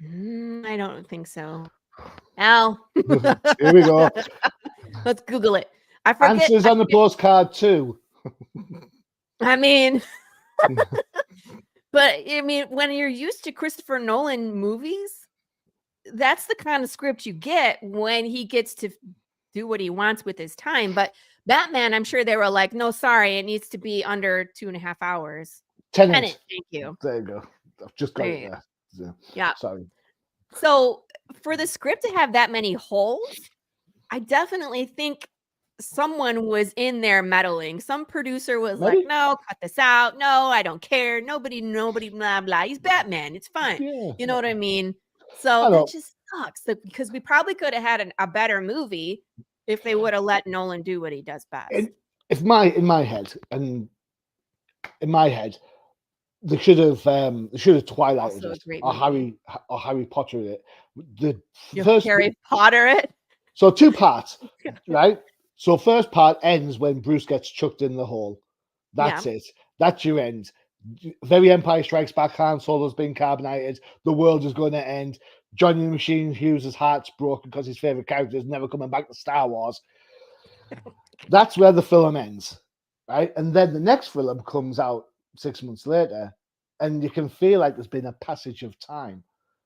I don't think so. Al, here we go. Let's Google it. I forget. Answers on the postcard too. I mean, but I mean, when you're used to Christopher Nolan movies, that's the kind of script you get when he gets to do what he wants with his time. But Batman, I'm sure they were like, no, sorry, it needs to be under 2.5 hours. Tenet, thank you. There you go. I've just got it there. Yeah. Sorry. So for the script to have that many holes, I definitely think someone was in there meddling. Some producer was like, no, cut this out. No, I don't care. Nobody, blah, blah. He's Batman. It's fine. Yeah. You know what I mean? So that just sucks because we probably could have had a better movie if they would have let Nolan do what he does best. In my head, they should have Twilighted it or Harry Potter it. The first Harry Potter it. So 2 parts, right? So first part ends when Bruce gets chucked in the hole. That's it. That's your end. Very Empire Strikes Back. Han Solo's been carbonated. The world is going to end. Johnny the Machine Hughes' heart's broken because his favorite character is never coming back to Star Wars. That's where the film ends, right? And then the next film comes out 6 months later, and you can feel like there's been a passage of time.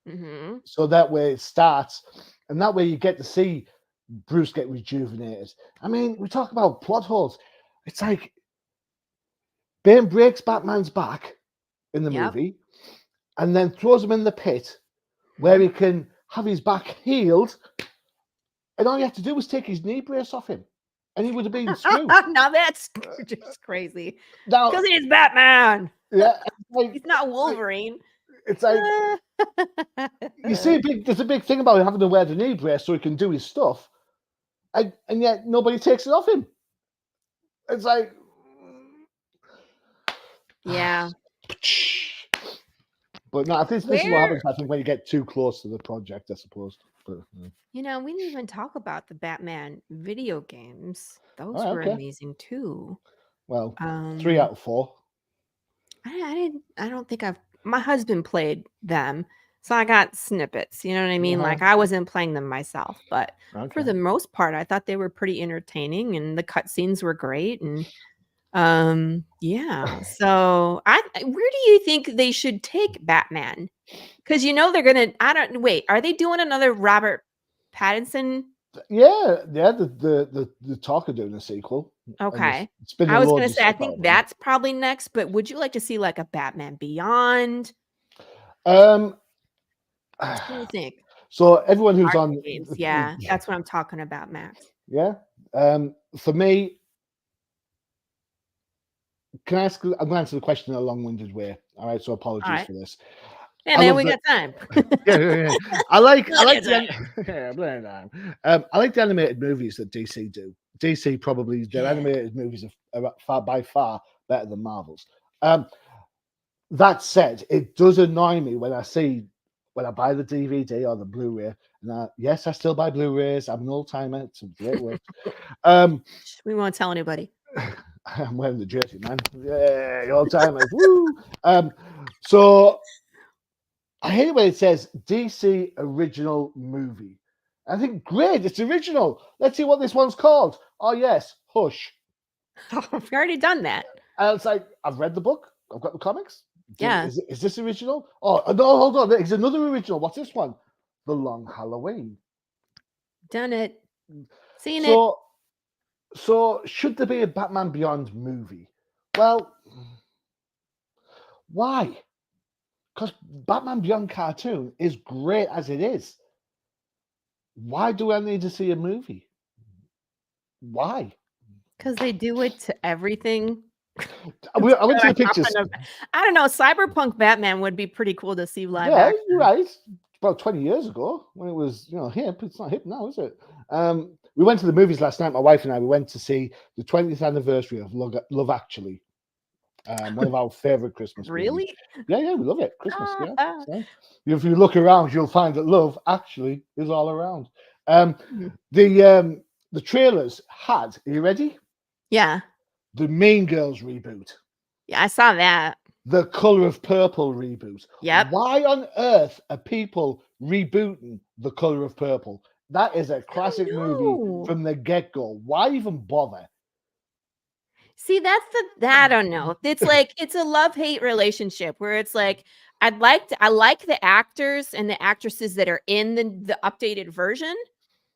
Mm-hmm. So that way it starts, and that way you get to see Bruce get rejuvenated. I mean, we talk about plot holes. It's like Bane breaks Batman's back in the movie and then throws him in the pit where he can have his back healed, and all you have to do was take his knee brace off him and he would have been screwed. Now that's just crazy. Because he's Batman. Yeah. He's not Wolverine. It's like you see, there's a big thing about him having to wear the knee brace so he can do his stuff, and yet nobody takes it off him. It's like, yeah. But no, I think this is what happens. I think when you get too close to the project, I suppose. But, we didn't even talk about the Batman video games. Those were amazing too. Well, 3 out of 4. I don't think my husband played them, so I got snippets. You know what I mean? Like I wasn't playing them myself, but for the most part, I thought they were pretty entertaining, and the cutscenes were great. And so where do you think they should take Batman? Because they're gonna. Are they doing another Robert Pattinson? Yeah. The talk of doing a sequel. Okay. I was gonna say I think that's probably next, but would you like to see like a Batman Beyond? What do you think? So everyone who's on games, that's what I'm talking about, Max. Yeah. For me, I'm going to answer the question in a long-winded way. All right. So apologies for this. And I then love we the- got time. yeah. I like Plenty of I like the animated movies that DC do. DC probably their animated movies are by far better than Marvel's. That said, it does annoy me when I buy the DVD or the Blu-ray. And yes, I still buy Blu-rays. I'm an old timer. It's a great word. We won't tell anybody. I'm wearing the jersey, man. Yeah, old timers. Woo! So I hate it when it says DC original movie. I think, great, it's original. Let's see what this one's called. Oh, yes, Hush. We've already done that. And it's like, I've read the book. I've got the comics. Yeah. Is this original? Oh, no, hold on. There's another original. What's this one? The Long Halloween. Done it. Seen it. So should there be a Batman Beyond movie? Well, why? Because Batman Beyond cartoon is great as it is. Why do I need to see a movie? Why? Because they do it to everything. I went to the pictures. I don't know. Cyberpunk Batman would be pretty cool to see live Yeah, action. you're right. About 20 years ago when it was, hip. It's not hip now, is it? We went to the movies last night. My wife and I. We went to see the 20th anniversary of Love Actually. One of our favorite Christmas movies. Really? Yeah, we love it. Christmas, yeah. So, if you look around, you'll find that love actually is all around. The trailers had. Are you ready? Yeah. The Mean Girls reboot. Yeah, I saw that. The Color of Purple reboot. Yep. Why on earth are people rebooting The Color of Purple? That is a classic movie from the get-go. Why even bother? See, I don't know. It's like it's a love-hate relationship where it's like I like the actors and the actresses that are in the updated version.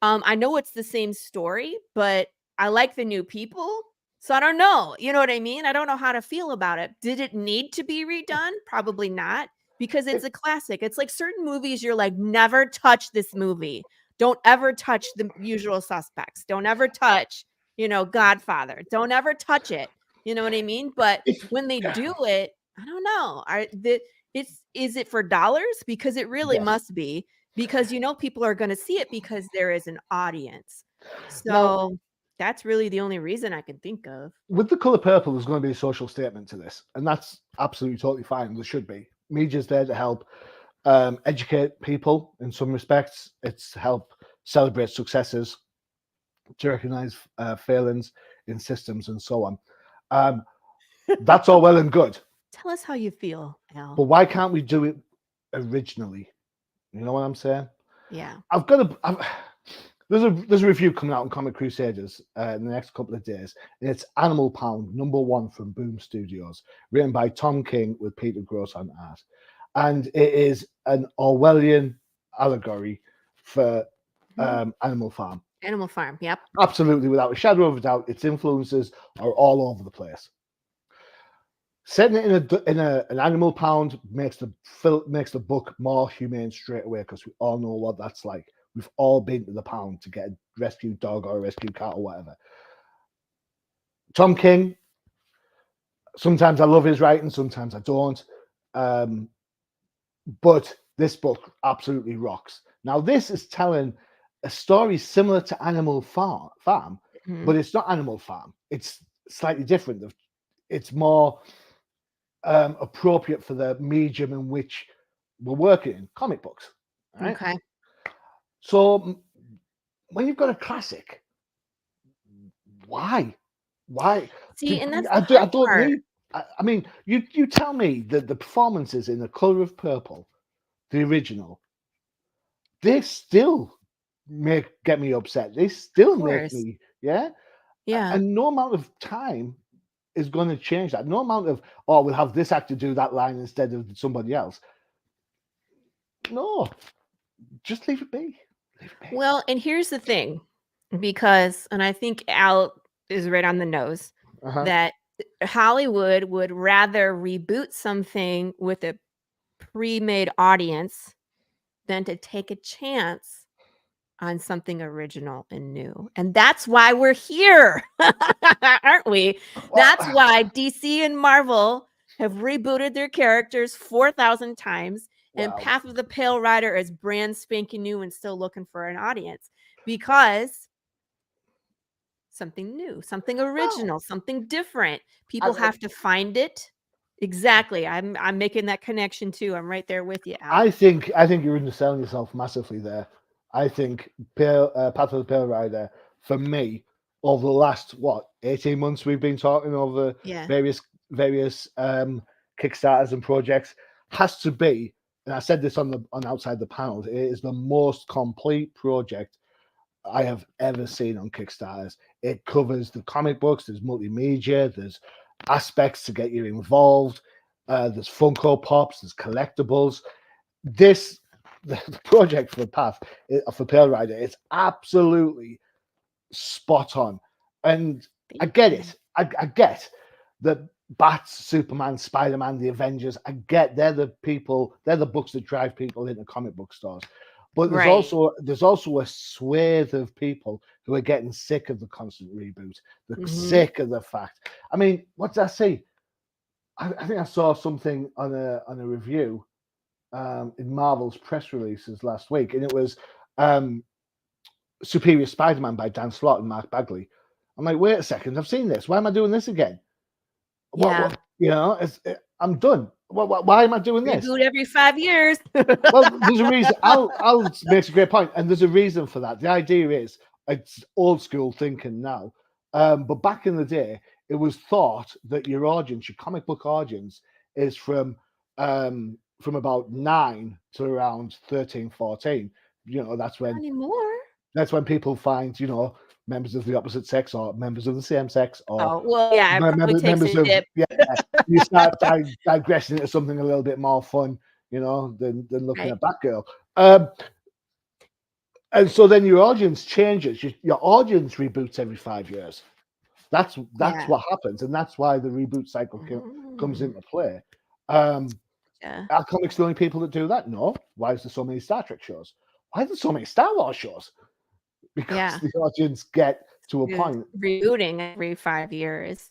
I know it's the same story, but I like the new people. So I don't know. You know what I mean? I don't know how to feel about it. Did it need to be redone? Probably not, because it's a classic. It's like certain movies you're like, never touch this movie. Don't ever touch The Usual Suspects. Don't ever touch, Godfather. Don't ever touch it. You know what I mean? But when they do it, I don't know. Is it for dollars? Because it really must be, because people are going to see it because there is an audience. So that's really the only reason I can think of. With The Color Purple, there's going to be a social statement to this, and that's absolutely totally fine. There should be. Media's there to help educate people in some respects. It's to help celebrate successes, to recognize failings in systems, and so on. That's all well and good. Tell us how you feel, Al. But why can't we do it originally? You know what I'm saying? Yeah. There's a review coming out on Comics Crusaders in the next couple of days, and it's Animal Pound #1 from Boom Studios, written by Tom King with Peter Gross on art. And it is an Orwellian allegory for Animal Farm. Animal Farm, yep. Absolutely, without a shadow of a doubt, its influences are all over the place. Setting it in an Animal Pound makes the book more humane straight away, because we all know what that's like. We've all been to the pound to get a rescued dog or a rescued cat or whatever. Tom King, sometimes I love his writing, sometimes I don't. But this book absolutely rocks. Now, this is telling a story similar to Animal Farm, but it's not Animal Farm. It's slightly different. It's more appropriate for the medium in which we're working in, comic books. Right? Okay. So when you've got a classic, why? See, and that's I don't need. I mean, you tell me that the performances in The Color of Purple, the original, they still get me upset. They still make me, yeah. And no amount of time is going to change that. No amount of, we'll have this actor do that line instead of somebody else. No, just leave it be. Well, and here's the thing, because, and I think Al is right on the nose, that Hollywood would rather reboot something with a pre-made audience than to take a chance on something original and new. And that's why we're here, aren't we? That's why DC and Marvel have rebooted their characters 4,000 times and Wow. Path of the Pale Rider is brand spanking new and still looking for an audience because something new, something original, something different. People have to find it. Exactly. I'm making that connection too. I'm right there with you, Al. I think you're underselling yourself massively there. I think Path of the Pale Rider, for me, over the last 18 months we've been talking over various Kickstarters and projects, has to be, and I said this on outside the panel, it is the most complete project I have ever seen on Kickstarters. It covers the comic books, there's multimedia, there's aspects to get you involved, there's Funko Pops, there's collectibles. The project for Path for Pale Rider is absolutely spot on, and I get it. I get that Bats, Superman, Spider-Man, the Avengers. I get they're the books that drive people into comic book stores. But there's also a swathe of people who are getting sick of the constant reboot. They're sick of the fact. I mean, what did I see? I think I saw something on a review in Marvel's press releases last week, and it was Superior Spider-Man by Dan Slott and Mark Bagley. I'm like, wait a second, I've seen this. Why am I doing this again? What, I'm done. Why am I doing this? Reboot every 5 years. Well, there's a reason. Al makes a great point, and there's a reason for that. The idea is it's old school thinking now, but back in the day, it was thought that your audience, your comic book audience, is from about 9 to around 13, 14. That's when. Not anymore. That's when people find, members of the opposite sex or members of the same sex, or members of you start digressing into something a little bit more fun, than looking at Batgirl. And so then your audience changes. Your audience reboots every 5 years. That's what happens, and that's why the reboot cycle comes into play. Are comics the only people that do that? No. Why is there so many Star Trek shows? Why are there so many Star Wars shows? Because the audience get to a point. Rebooting every 5 years.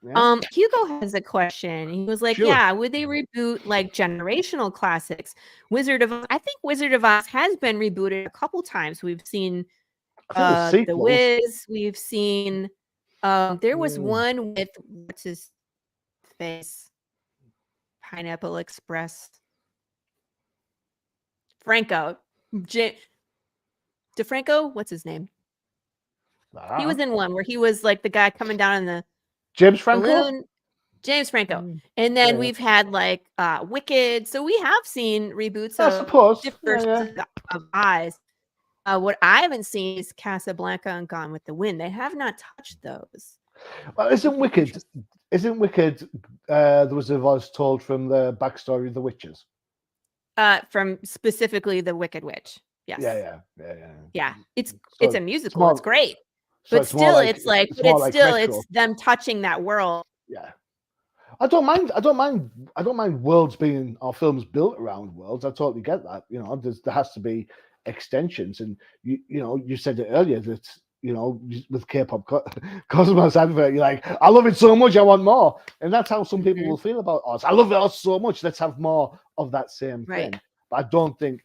Hugo has a question. He was like, would they reboot like generational classics? I think Wizard of Oz has been rebooted a couple times. We've seen The Wiz. We've seen there was one with what's his face? Pineapple Express. Franco. DeFranco, what's his name? He was in one where he was like the guy coming down in the James Franco. Balloon. James Franco, and then we've had like Wicked. So we have seen reboots of Oz. What I haven't seen is Casablanca and Gone with the Wind. They have not touched those. Well, isn't Wicked? There was a voice told from the backstory of the witches. From specifically the Wicked Witch. Yes. Yeah. It's a musical. It's great. But still, it's them touching that world. Yeah. I don't mind worlds being or films built around worlds. I totally get that. There has to be extensions, and you said it earlier that with K-pop Cosmos advert, you're like, I love it so much, I want more, and that's how some people will feel about Oz. I love it all so much. Let's have more of that same thing. But I don't think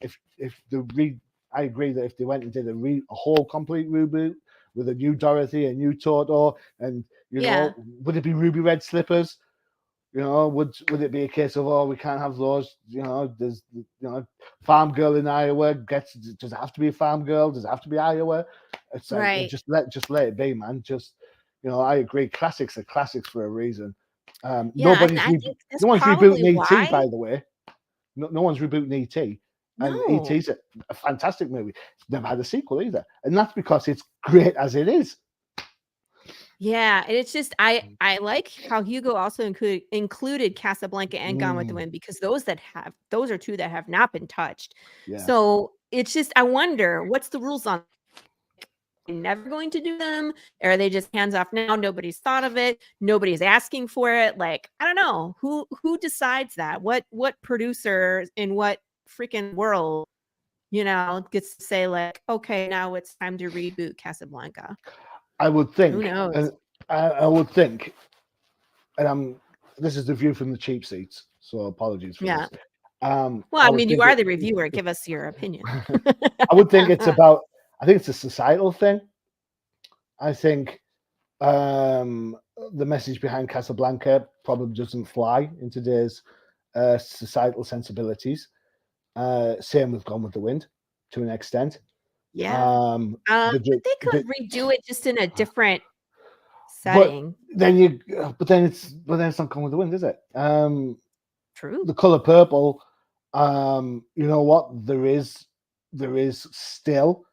I agree that if they went and did a whole complete reboot with a new Dorothy, a new Toto, and would it be ruby red slippers? Would it be a case of we can't have those? There's farm girl in Iowa does it have to be a farm girl? Does it have to be Iowa? It's like just let it be, man. I agree. Classics are classics for a reason. No one's rebooting E.T. by the way. No one's rebooting E.T. And E.T.'s a fantastic movie. It's never had a sequel either, and that's because it's great as it is. Yeah, and it's just I like how Hugo also included Casablanca and Gone with the Wind, because those are two that have not been touched. Yeah. So it's just I wonder what's the rules on. Never going to do them? Or are they just hands off now? Nobody's thought of it. Nobody's asking for it. Like, I don't know who decides that. What producer in what freaking world, gets to say like, okay, now it's time to reboot Casablanca. I would think. Who knows? I would think, and this is the view from the cheap seats, so apologies for this. Well, I mean, you are the reviewer. Give us your opinion. I would think it's about. I think it's a societal thing. I think the message behind Casablanca probably doesn't fly in today's societal sensibilities. Same with Gone with the Wind, to an extent. Yeah. But they could redo it just in a different setting. But then it's not Gone with the Wind, is it? True. The Color Purple. You know what? There is still,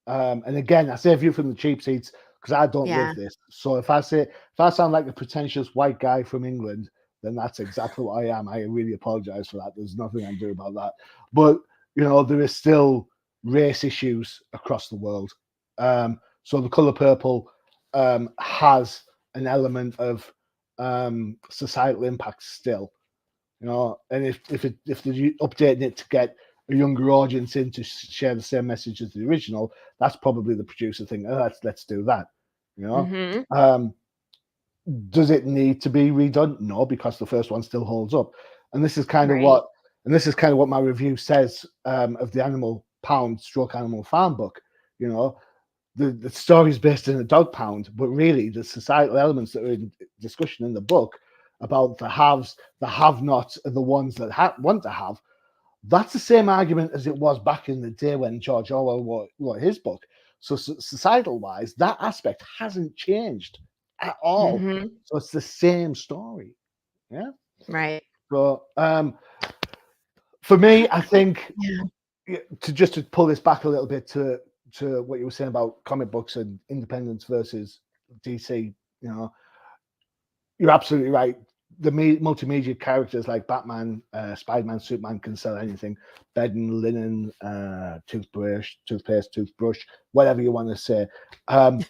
and again, I save you from the cheap seats because I don't live this. So if I sound like a pretentious white guy from England, then that's exactly what I am. I really apologize for that. There's nothing I can do about that. But you know, there is still race issues across the world. So the Color Purple has an element of societal impact still. You know, and if they're updating it to get a younger audience in to share the same message as the original, that's probably the producer thing. Let's do that. You know, does it need to be redone? No, because the first one still holds up. And this is kind of what my review says of the Animal Pound / Animal Farm book. You know, the story is based in a dog pound, but really the societal elements that are in discussion in the book about the haves, the have-nots, and the ones that want to have, that's the same argument as it was back in the day when George Orwell wrote his book. So societal-wise, that aspect hasn't changed at all. So it's the same story. Yeah. Right. So for me, I think to pull this back a little bit to what you were saying about comic books and independence versus DC, you know, you're absolutely right. The multimedia characters like Batman, Spider-Man, Superman can sell anything. Bedding, linen, toothpaste, toothbrush, whatever you want to say. But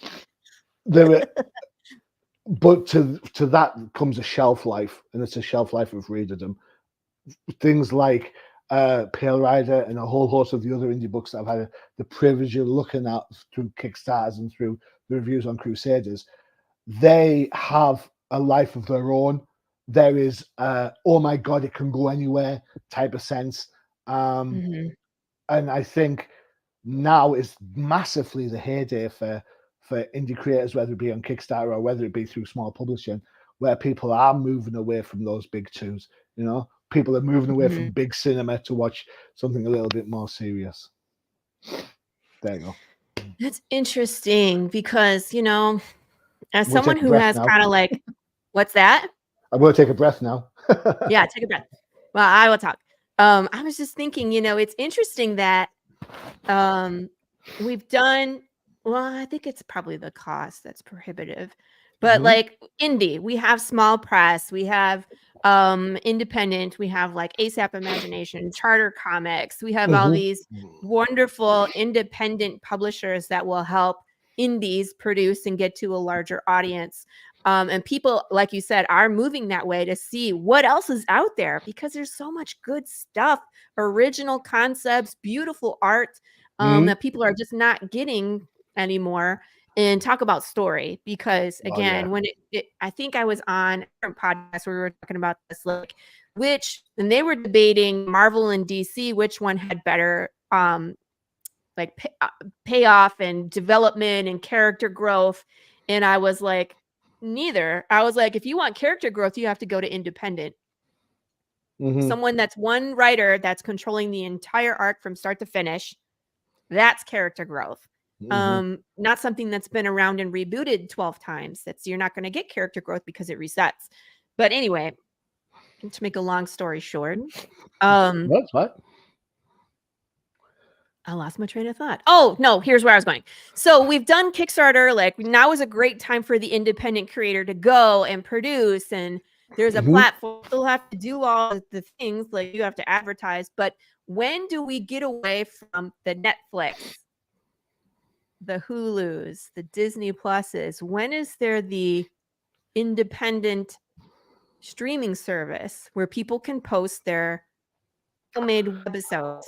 to that comes a shelf life, and it's a shelf life of readerdom. Things like Pale Rider and a whole host of the other indie books that I've had the privilege of looking at through Kickstarters and through the reviews on Crusaders, they have a life of their own. There is oh my god, it can go anywhere type of sense. And I think now is massively the heyday for indie creators, whether it be on Kickstarter or whether it be through small publishing, where people are moving away from those big twos. You know, people are moving away from big cinema to watch something a little bit more serious. There you go. That's interesting because, you know, as someone who has kind of like, what's that? I'm going to take a breath now. Yeah, take a breath. Well, I will talk. I was just thinking, you know, it's interesting that we've done, well, I think it's probably the cost that's prohibitive. But like indie, we have small press, we have independent, we have like ASAP Imagination, Charter Comics, we have all these wonderful independent publishers that will help indies produce and get to a larger audience. And people, like you said, are moving that way to see what else is out there because there's so much good stuff, original concepts, beautiful art that people are just not getting anymore. And talk about story because again, when I think I was on a different podcast where we were talking about this, like and they were debating Marvel and DC, which one had better payoff and development and character growth. And I was like, neither. I was like, if you want character growth, you have to go to independent. Someone that's one writer that's controlling the entire arc from start to finish. That's character growth. Not something that's been around and rebooted 12 times. You're not going to get character growth because it resets. But anyway, to make a long story short, that's right. I lost my train of thought. Oh, no, here's where I was going. So we've done Kickstarter. Like now is a great time for the independent creator to go and produce. And there's a platform. You'll have to do all the things like you have to advertise. But when do we get away from the Netflix, the Hulus, the Disney Pluses? When is there the independent streaming service where people can post their made webisodes?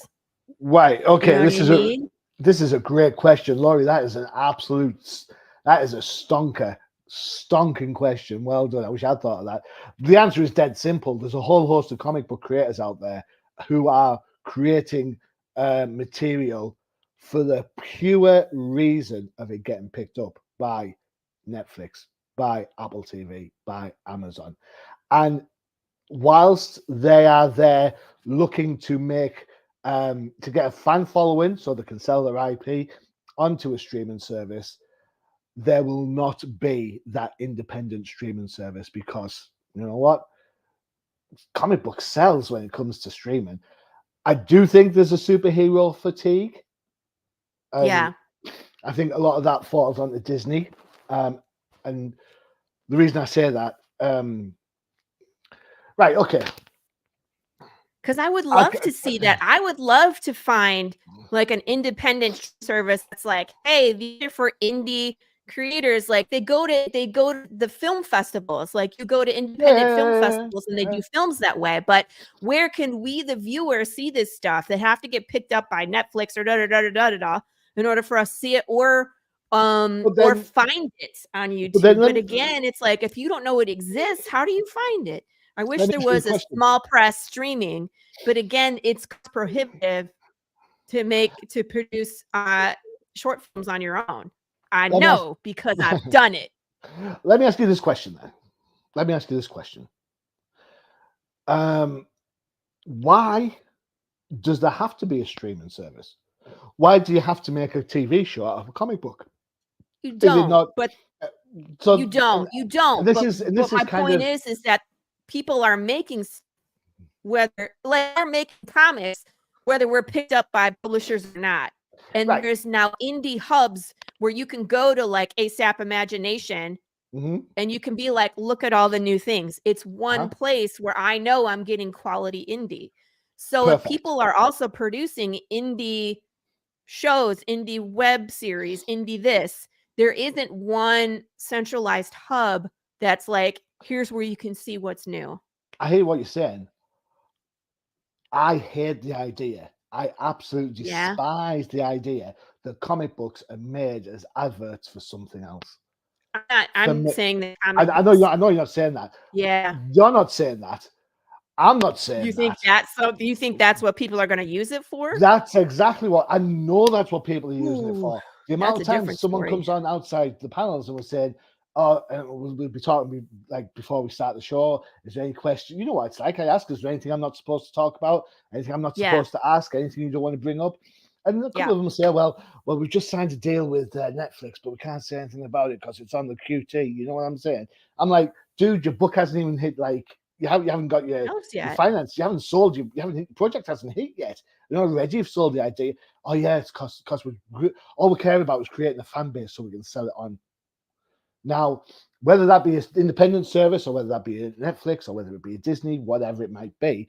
Right. Okay. You know this is a great question, Laurie. That is a stonking question. Well done. I wish I'd thought of that. The answer is dead simple. There's a whole host of comic book creators out there who are creating material for the pure reason of it getting picked up by Netflix, by Apple TV, by Amazon. And whilst they are there looking to make to get a fan following so they can sell their IP onto a streaming service, there will not be that independent streaming service, because you know what? Comic book sells when it comes to streaming. I do think there's a superhero fatigue. Yeah. I think a lot of that falls onto Disney. And the reason I say that, right, okay. Because I would love to see that. I would love to find like an independent service that's like, hey, these are for indie creators. Like they go to the film festivals. Like you go to independent film festivals and they do films that way. But where can we, the viewer, see this stuff? They have to get picked up by Netflix or in order for us to see it, or find it on YouTube. But again, it's like, if you don't know it exists, how do you find it? I wish there was a small press streaming, but again, it's prohibitive to produce short films on your own. I know because I've done it. Let me ask you this question then. Why does there have to be a streaming service? Why do you have to make a TV show out of a comic book? You don't. You don't. My point is that people are making comics, whether we're picked up by publishers or not. And there's now indie hubs where you can go to like ASAP Imagination and you can be like, look at all the new things. It's one place where I know I'm getting quality indie. So if people are also producing indie shows, indie web series, indie this, there isn't one centralized hub that's like, here's where you can see what's new. I hear what you're saying. I hate the idea. I absolutely despise the idea that comic books are made as adverts for something else. I'm saying that. I know you're not saying that. Yeah. You're not saying that. I'm not saying you think do you think that's what people are going to use it for? That's exactly what I know. That's what people are using it for. The amount of times someone comes on outside the panels and was saying, "Oh, and we'll be talking like before we start the show. Is there any question? You know what it's like. I ask, is there anything I'm not supposed to talk about? Anything I'm not supposed to ask? Anything you don't want to bring up?" And a couple of them say, "Well, we just signed a deal with Netflix, but we can't say anything about it because it's on the QT." You know what I'm saying? I'm like, dude, your book hasn't even hit like. You haven't got your finance. You haven't sold. The project hasn't hit yet. You're not ready. You've sold the idea. Oh yeah, it's because all we care about is creating a fan base so we can sell it on. Now, whether that be an independent service or whether that be a Netflix or whether it be a Disney, whatever it might be,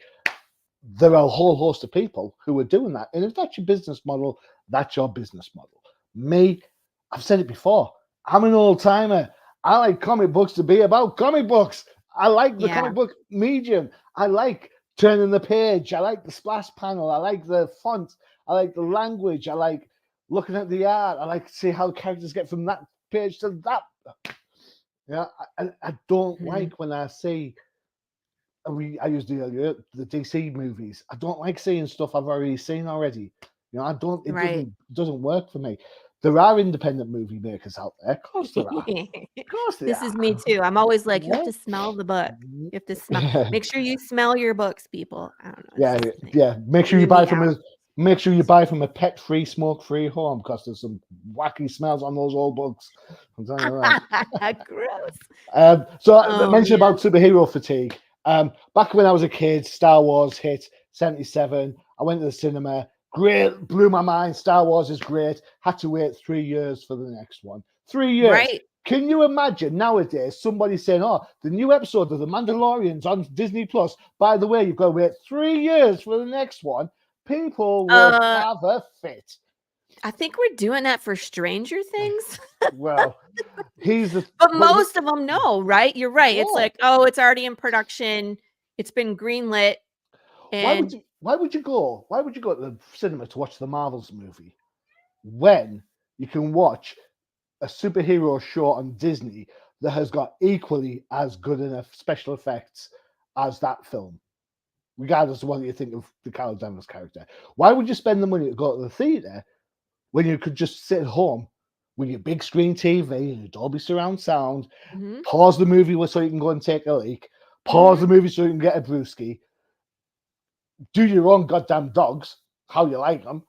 there are a whole host of people who are doing that. And if that's your business model, that's your business model. Me, I've said it before. I'm an old timer. I like comic books to be about comic books. I like the comic book medium. I like turning the page. I like the splash panel. I like the font. I like the language. I like looking at the art. I like to see how characters get from that page to that. Yeah, I don't like when I see. I use the DC movies. I don't like seeing stuff I've already seen already. You know, I don't. It doesn't work for me. There are independent movie makers out there. Of course there are. Of course there This is me too. I'm always like, you have to smell the book. You have to smell. Make sure you smell your books, people. I don't know. Yeah. Make sure you buy from a pet-free, smoke-free home because there's some wacky smells on those old books. I'm telling you that. Gross. I mentioned about superhero fatigue. Back when I was a kid, Star Wars hit 77. I went to the cinema. Great, blew my mind. Star Wars is great. Had to wait 3 years for the next one. 3 years. Right. Can you imagine nowadays somebody saying, "Oh, the new episode of The Mandalorian's on Disney Plus. By the way, you've got to wait 3 years for the next one." People would have a fit. I think we're doing that for Stranger Things. Well, but most of them know, right? You're right. Yeah. It's like, oh, it's already in production. It's been greenlit. And why would you go to the cinema to watch the Marvels movie when you can watch a superhero show on Disney that has got equally as good enough special effects as that film? regardless of what you think of the Carol Danvers character. Why would you spend the money to go to the theatre when you could just sit at home with your big screen TV, your Dolby surround sound, Mhm. pause the movie so you can go and take a leak, pause the movie so you can get a brewski, do your own goddamn dogs, how you like them,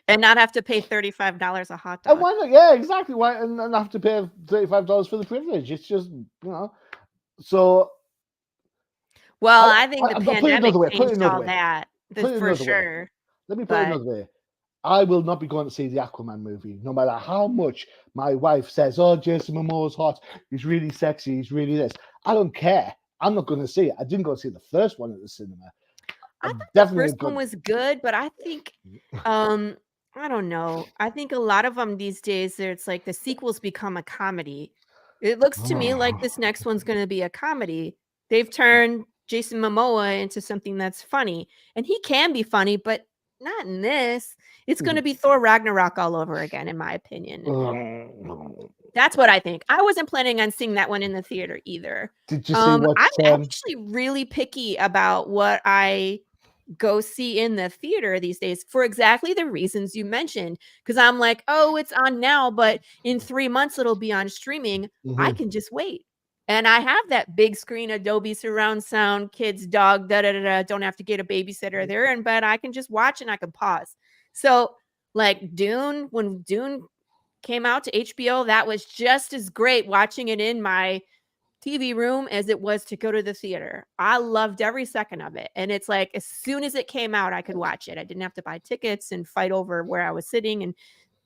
and not have to pay $35 a hot and dog. why not? Yeah, exactly. Why and have to pay $35 for the privilege? It's just So Well, I think the I'll put it pandemic another way. changed all that for sure. Let me put it But another way. I will not be going to see the Aquaman movie, no matter how much my wife says, "Oh, Jason Momoa's hot. He's really sexy. He's really this." I don't care. I'm not going to see it. I didn't go see the first one at the cinema. I thought the first one was good, but I think, I don't know. I think a lot of them these days, it's like the sequels become a comedy. It looks to me like this next one's going to be a comedy. They've turned Jason Momoa into something that's funny, and he can be funny, but not in this. It's going to be Thor Ragnarok all over again, in my opinion. That's what I think. I wasn't planning on seeing that one in the theater either. Did you see what? I'm actually really picky about what I go see in the theater these days for exactly the reasons you mentioned. Because I'm like, oh, it's on now, but in 3 months it'll be on streaming. I can just wait. And I have that big screen, Adobe surround sound, kids, dog, don't have to get a babysitter. They're in bed. I can just watch and I can pause. So like Dune, when Dune came out to HBO, that was just as great watching it in my TV room as it was to go to the theater. I loved every second of it. And it's like, as soon as it came out, I could watch it. I didn't have to buy tickets and fight over where I was sitting and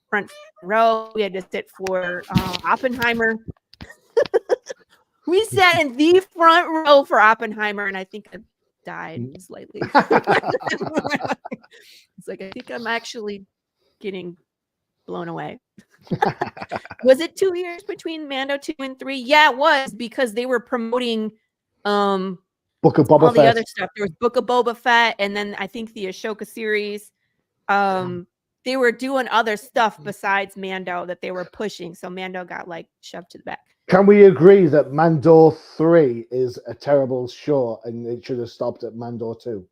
front row. We had to sit for Oppenheimer. We sat in the front row for Oppenheimer, and I think I died slightly. It's like, I think I'm actually getting blown away. Was it 2 years between Mando 2 and 3? Yeah, it was, because they were promoting Book of Boba all Fett. the other stuff. There was Book of Boba Fett, and then I think the Ashoka series. They were doing other stuff besides Mando that they were pushing, so Mando got like shoved to the back. Can we agree that Mando 3 is a terrible show and it should have stopped at Mando 2?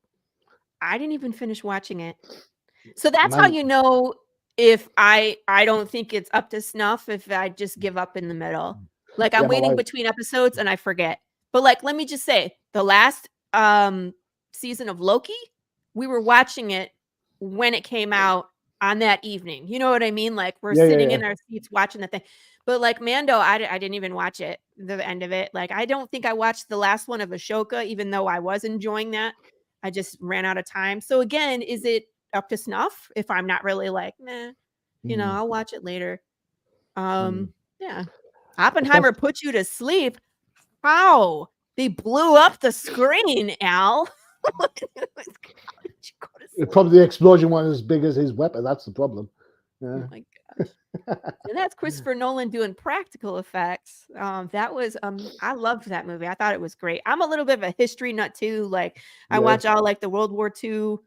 I didn't even finish watching it. So that's how you know if I don't think it's up to snuff, if I just give up in the middle. Like I'm waiting between episodes and I forget. But like, let me just say, the last season of Loki, we were watching it when it came out on that evening. You know what I mean? Like we're sitting in our seats watching the thing. But like Mando, I didn't even watch it, the end of it. Like I don't think I watched the last one of Ashoka, even though I was enjoying that. I just ran out of time. So again, is it up to snuff if I'm not really like, nah, I'll watch it later. Yeah. Oppenheimer put you to sleep. How? They blew up the screen, Al. Probably the explosion wasn't as big as his weapon. That's the problem. Yeah. Oh my gosh. And that's Christopher Nolan doing practical effects. That was I loved that movie. I thought it was great. I'm a little bit of a history nut too. Like I watch all like the World War II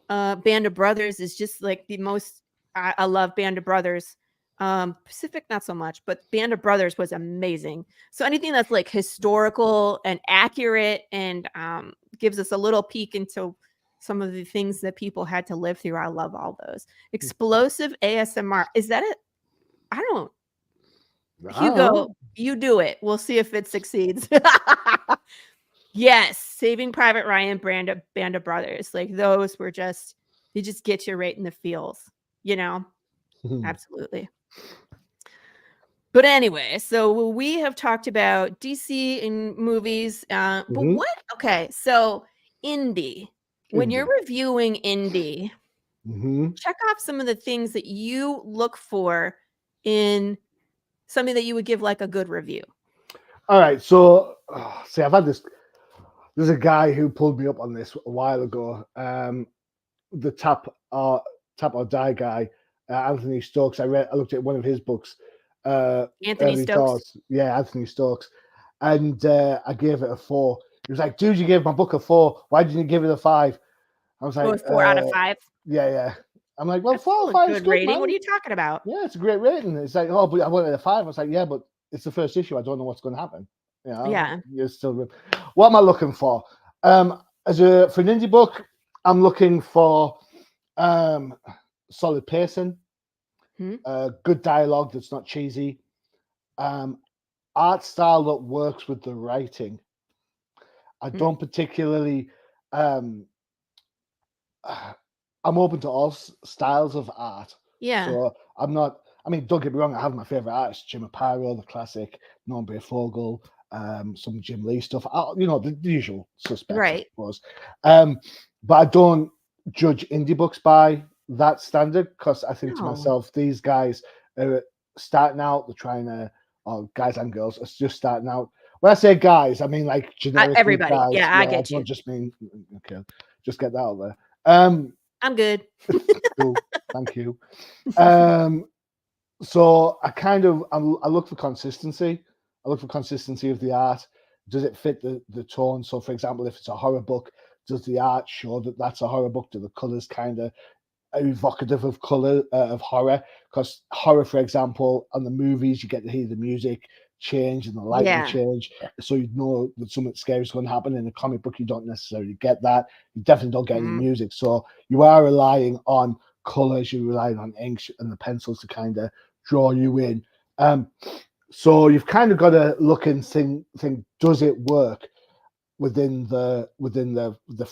Band of Brothers is just like the most I love Band of Brothers. Pacific not so much, but Band of Brothers was amazing. So anything that's like historical and accurate and gives us a little peek into some of the things that people had to live through. I love all those. Explosive ASMR. Is that it? I don't. Hugo, you do it. We'll see if it succeeds. Yes, Saving Private Ryan, Band of Brothers. Like those were just, they just get you right in the feels, Absolutely. But anyway, so we have talked about DC in movies. But what? Okay, so indie. When you're reviewing indie, check off some of the things that you look for in something that you would give like a good review. All right. So, see, I've had this. There's a guy who pulled me up on this a while ago. The Tap or Die guy, Anthony Stokes. I looked at one of his books. Anthony Stokes. Yeah, Anthony Stokes. And I gave it a 4. He was like, dude, you gave my book a 4. Why didn't you give it a 5? I was like, 4 out of 5. Yeah. I'm like, well, That's 4 or 5 is good good, rating. man. What are you talking about? Yeah, it's a great rating. It's like, oh, but I wanted a 5. I was like, yeah, but it's the first issue. I don't know what's going to happen. You know, Yeah. you're still. What am I looking for? For an indie book, I'm looking for solid pacing, good dialogue that's not cheesy, art style that works with the writing. I don't particularly. I'm open to all styles of art. Yeah. So I'm not. I mean, don't get me wrong. I have my favorite artists: Jim Aparo, the classic, Norm Fogel, some Jim Lee stuff. The usual suspects, Right. I suppose. But I don't judge indie books by that standard, because I think to No. myself, these guys are starting out. They're trying to, or guys and girls are just starting out. When I say guys, I mean like generically Everybody. guys. Yeah, I get don't you. just mean okay. Just get that out there. I'm good. Cool. Thank you. So I look for consistency. I look for consistency of the art. Does it fit the tone? So, for example, if it's a horror book, does the art show that that's a horror book? Do the colors kind of evocative of color of horror? Because horror, for example, on the movies, you get to hear the music change and the lighting change, so you know that something scary is going to happen. In a comic book, you don't necessarily get that. You definitely don't get any music, so you are relying on colors. You're relying on ink and the pencils to kind of draw you in. So you've kind of got to look and think, does it work within the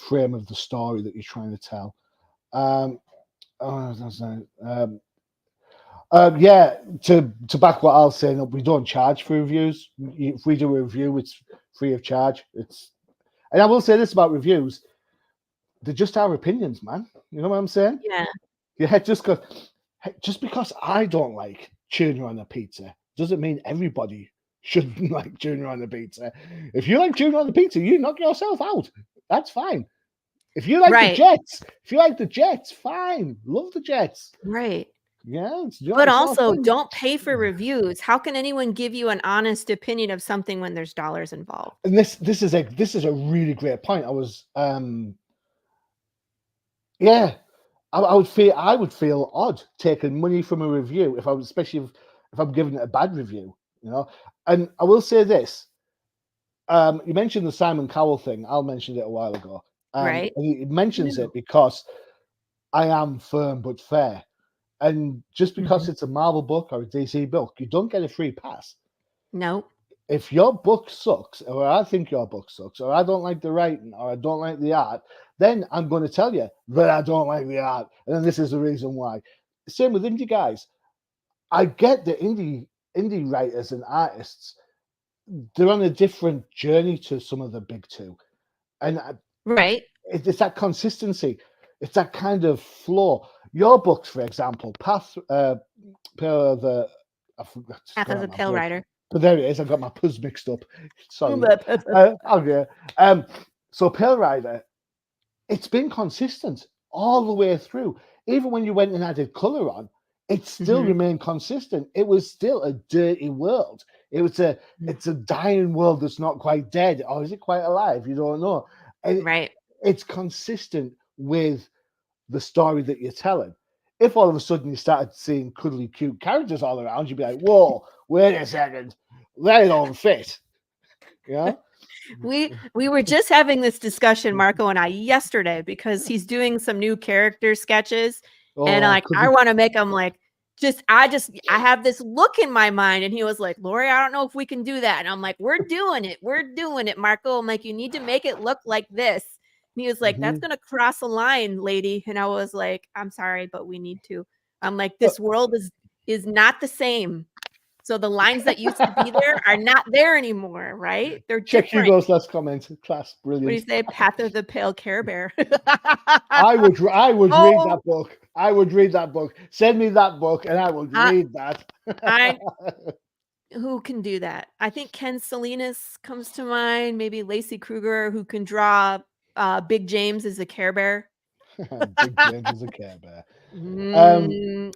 frame of the story that you're trying to tell? To back what I'll say, we don't charge for reviews. If we do a review, it's free of charge. And I will say this about reviews: they're just our opinions, man. You know what I'm saying? Yeah. Just because I don't like tuna on a pizza doesn't mean everybody should like tuna on a pizza. If you like tuna on a pizza, you knock yourself out. That's fine. If you like the Jets, fine. Love the Jets. Right. Yeah. But also, don't pay for reviews. How can anyone give you an honest opinion of something when there's dollars involved? And this is a really great point. I was I would feel odd taking money from a review especially if I'm giving it a bad review, you know. And I will say this: you mentioned the Simon Cowell thing. Al mentioned it a while ago, Right. And he mentions it because I am firm but fair, and just because it's a Marvel book or a DC book, you don't get a free pass. No. If your book sucks, or I think your book sucks, or I don't like the writing, or I don't like the art, then I'm going to tell you that I don't like the art, and then this is the reason why. Same with indie guys. I get the indie writers and artists; they're on a different journey to some of the big two, and right, it's that consistency, it's that kind of flow. Your books, for example, Path of the Pale Rider. But there it is. I got my puzz mixed up. Sorry. So Pale Rider, it's been consistent all the way through. Even when you went and added color on, it still remained consistent. It was still a dirty world. It's a dying world that's not quite dead, or is it quite alive? You don't know. Right. It's consistent with the story that you're telling. If all of a sudden you started seeing cuddly, cute characters all around, you'd be like, "Whoa, wait a second, they don't fit." Yeah. We were just having this discussion, Marco and I, yesterday, because he's doing some new character sketches, and I want to make them like I have this look in my mind, and he was like, "Laurie, I don't know if we can do that," and I'm like, "We're doing it, Marco." I'm like, "You need to make it look like this." And he was like, "That's gonna cross a line, lady," and I was like, "I'm sorry, but we need to." I'm like, "This world is not the same." So the lines that used to be there are not there anymore, right? They're Check different. Hugo's last comment. Class, brilliant. What do you say? Path of the Pale Care Bear. I would read that book. I would read that book. Send me that book, and I would read that. Who can do that? I think Ken Salinas comes to mind. Maybe Lacey Kruger, who can draw Big James as a Care Bear. Big James as a Care Bear.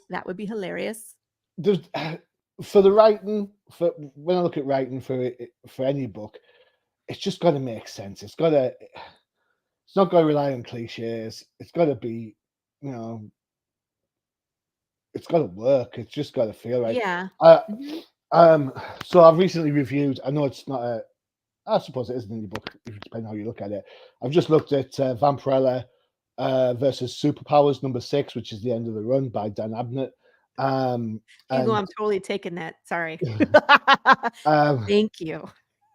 That would be hilarious. There's for the writing, when I look at writing for any book, it's just got to make sense. It's not got to rely on cliches. It's got to be, it's got to work. It's just got to feel right. Yeah. So I've recently reviewed. I know it's not I suppose it isn't in your book, depending on how you look at it. I've just looked at Vampirella versus Superpowers #6, which is the end of the run by Dan Abnett. Hugo, And I'm totally taking that. Sorry. um, Thank you.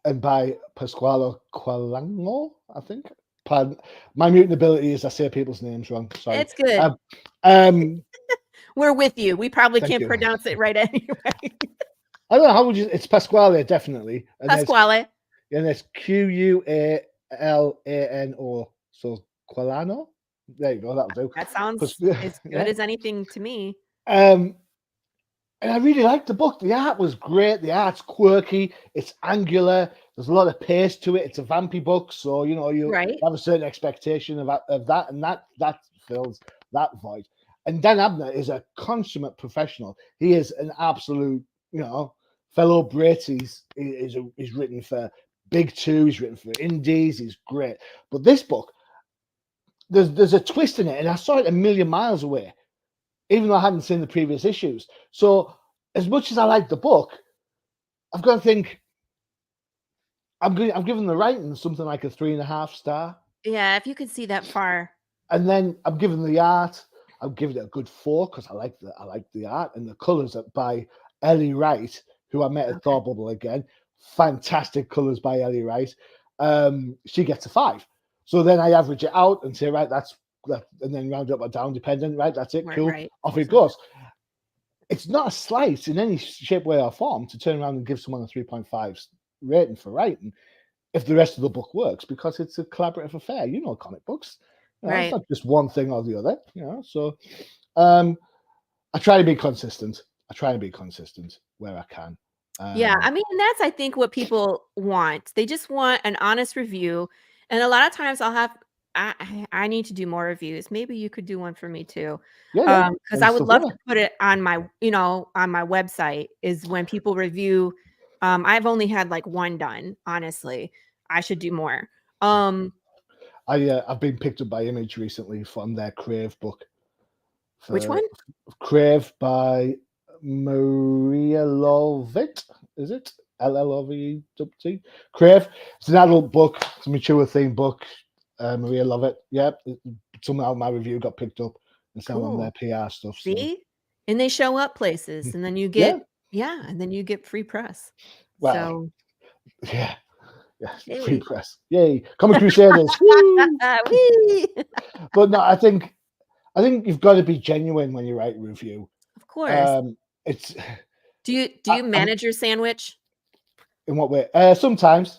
and by Pasquale Qualango, I think. Pardon. My mutant ability is I say people's names wrong. Sorry. It's good. We're with you. We probably Thank can't you. pronounce it right anyway. I don't know how would you. It's Pasquale, definitely. And Pasquale. And it's Qualano. So Qualano. There you go. That'll do. That sounds as good as anything to me. And I really liked the book. The art was great. The art's quirky. It's angular. There's a lot of pace to it. It's a vampy book, so you have a certain expectation of that, and that fills that void. And Dan Abnett is a consummate professional. He is an absolute, fellow Brit. He's written for Big Two. He's written for indies. He's great. But this book, there's a twist in it, and I saw it a million miles away, even though I hadn't seen the previous issues. So as much as I like the book, I've got to think I'm giving the writing something like a 3.5 star. Yeah, if you could see that far. And then I'm giving the art, I'm giving it a good 4 because I like the art, and the colours by Ellie Wright, who I met at Thought Bubble again. Fantastic colours by Ellie Wright. She gets a 5. So then I average it out and say, right, that's that, and then round up or down, dependent. Right, that's it. Cool. Right. Off it goes. It's not a slight in any shape, way, or form to turn around and give someone a 3.5 rating for writing if the rest of the book works, because it's a collaborative affair. Comic books. Right. It's not just one thing or the other. So I try to be consistent. Where I can. Yeah, I mean, that's, I think, what people want. They just want an honest review. And a lot of times I need to do more reviews. Maybe you could do one for me too. Yeah. Because I would love to put it on my, on my website, is when people review. I've only had like one done, honestly. I should do more. I've been picked up by Image recently from their Crave book. Which one? Crave by Maria Lovett, is it? LLOVT. Crave. It's an adult book. It's a mature theme book. Maria Lovett. Yeah. Somehow my review got picked up and sent on their PR stuff. See? So. And they show up places, and then you get and then you get free press. Well, so yeah. Free press. Yay. Comics Crusaders. But no, I think you've got to be genuine when you write a review. Of course. It's. Do you manage your sandwich? In what way? Sometimes.